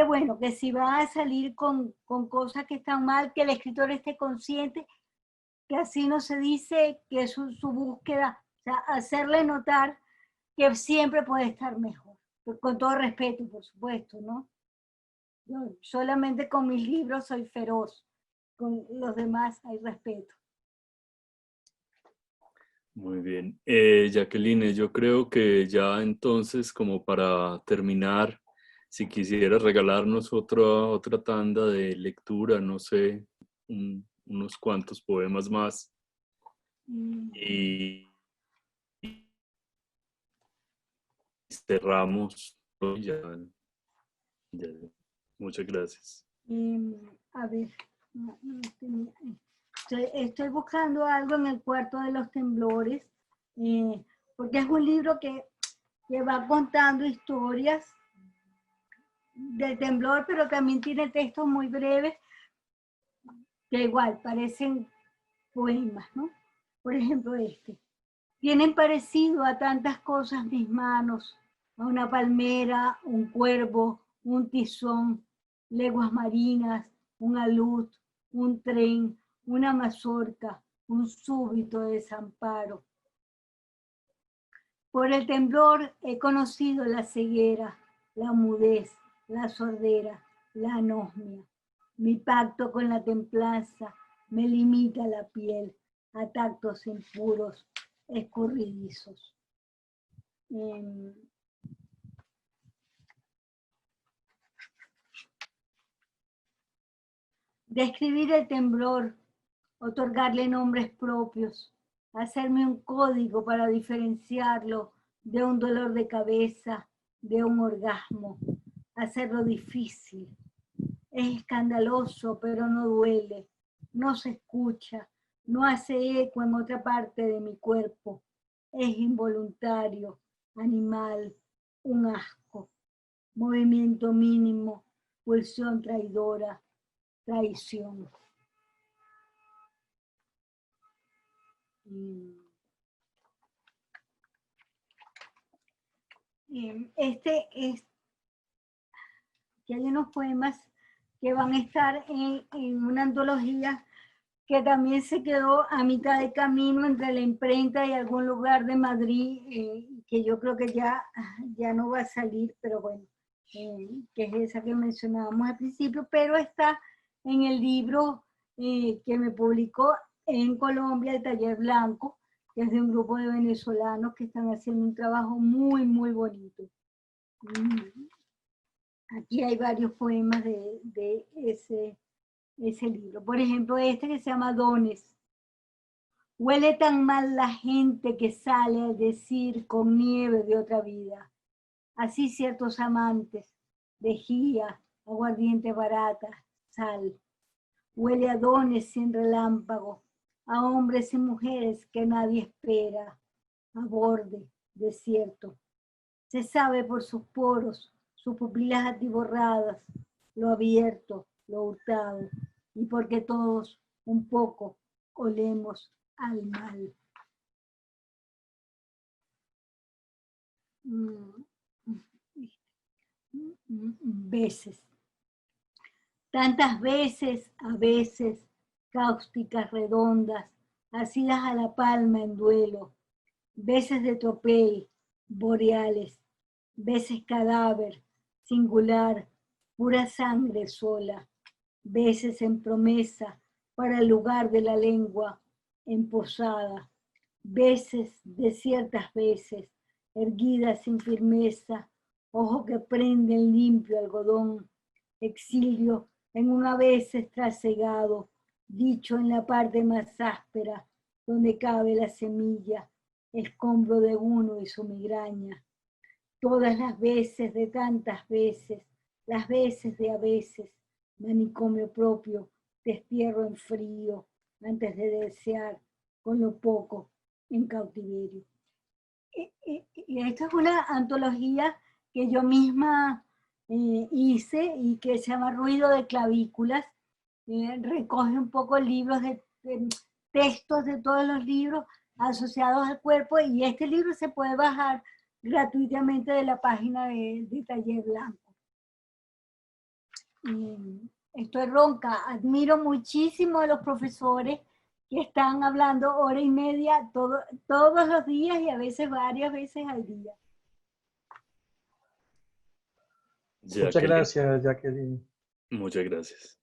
bueno, que si va a salir con cosas que están mal, que el escritor esté consciente, que así no se dice que su búsqueda, o sea, hacerle notar que siempre puede estar mejor, con todo respeto, por supuesto, ¿no? Yo solamente con mis libros soy feroz, con los demás hay respeto. Muy bien. Jacqueline, yo creo que ya entonces, como para terminar, si quisieras regalarnos otra tanda de lectura, no sé, unos cuantos poemas más. Y cerramos. Ya, ya. Muchas gracias. A ver, estoy buscando algo en el cuarto de los temblores, porque es un libro que va contando historias del temblor, pero también tiene textos muy breves que igual parecen poemas, ¿no? Por ejemplo, este. Tienen parecido a tantas cosas mis manos, a una palmera, un cuervo, un tizón, leguas marinas, un alud, un tren, una mazorca, un súbito desamparo. Por el temblor he conocido la ceguera, la mudez, la sordera, la anosmia. Mi pacto con la templanza me limita la piel a tactos impuros, escurridizos. Describir el temblor, otorgarle nombres propios, hacerme un código para diferenciarlo de un dolor de cabeza, de un orgasmo, hacerlo difícil. Es escandaloso, pero no duele, no se escucha, no hace eco en otra parte de mi cuerpo. Es involuntario, animal, un asco, movimiento mínimo, pulsión traidora, traición. Que hay unos poemas que van a estar en una antología que también se quedó a mitad de camino entre la imprenta y algún lugar de Madrid, que yo creo que ya no va a salir, pero bueno, que es esa que mencionábamos al principio, pero está en el libro que me publicó en Colombia, el Taller Blanco, que es de un grupo de venezolanos que están haciendo un trabajo muy, muy bonito. Aquí hay varios poemas de ese libro. Por ejemplo, este que se llama Dones. Huele tan mal la gente que sale a decir con nieve de otra vida. Así ciertos amantes, vejía, aguardiente barata, sal. Huele a dones sin relámpago, a hombres y mujeres que nadie espera, a borde, desierto. Se sabe por sus poros, sus pupilas atiborradas, lo abierto, lo hurtado, y porque todos un poco olemos al mal. Veces. Tantas veces, a veces, cáusticas redondas, asidas a la palma en duelo, veces de tropel, boreales, veces cadáver, singular, pura sangre sola, veces en promesa para el lugar de la lengua, en posada, veces, desiertas veces, erguidas sin firmeza, ojo que prenden limpio algodón, exilio en una vez trasegado, dicho en la parte más áspera, donde cabe la semilla, escombro de uno y su migraña. Todas las veces de tantas veces, las veces de a veces, manicomio propio, destierro en frío, antes de desear con lo poco en cautiverio. Y esta es una antología que yo misma hice y que se llama Ruido de Clavículas. Recoge un poco libros de textos de todos los libros asociados al cuerpo, y este libro se puede bajar gratuitamente de la página de Taller Blanco. Estoy ronca, admiro muchísimo a los profesores que están hablando hora y media todos los días y a veces varias veces al día. Muchas gracias, Jacqueline. Muchas gracias.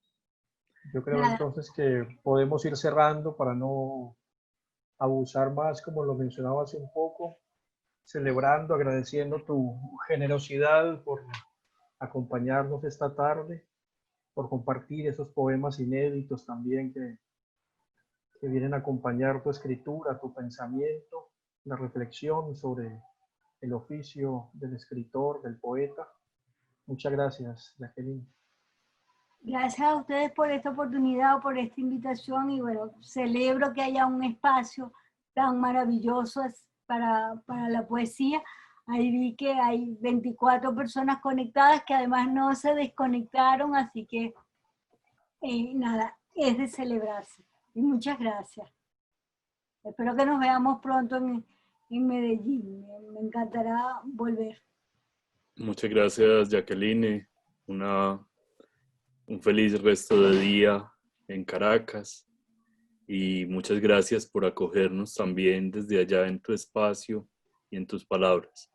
Yo creo entonces que podemos ir cerrando para no abusar más, como lo mencionaba hace un poco, celebrando, agradeciendo tu generosidad por acompañarnos esta tarde, por compartir esos poemas inéditos también que vienen a acompañar tu escritura, tu pensamiento, la reflexión sobre el oficio del escritor, del poeta. Muchas gracias, Jacqueline. Gracias a ustedes por esta oportunidad, por esta invitación, y bueno, celebro que haya un espacio tan maravilloso para la poesía. Ahí vi que hay 24 personas conectadas que además no se desconectaron, así que nada, es de celebrarse. Y muchas gracias. Espero que nos veamos pronto en Medellín. Me encantará volver. Muchas gracias, Jacqueline. Un feliz resto de día en Caracas. Y muchas gracias por acogernos también desde allá en tu espacio y en tus palabras.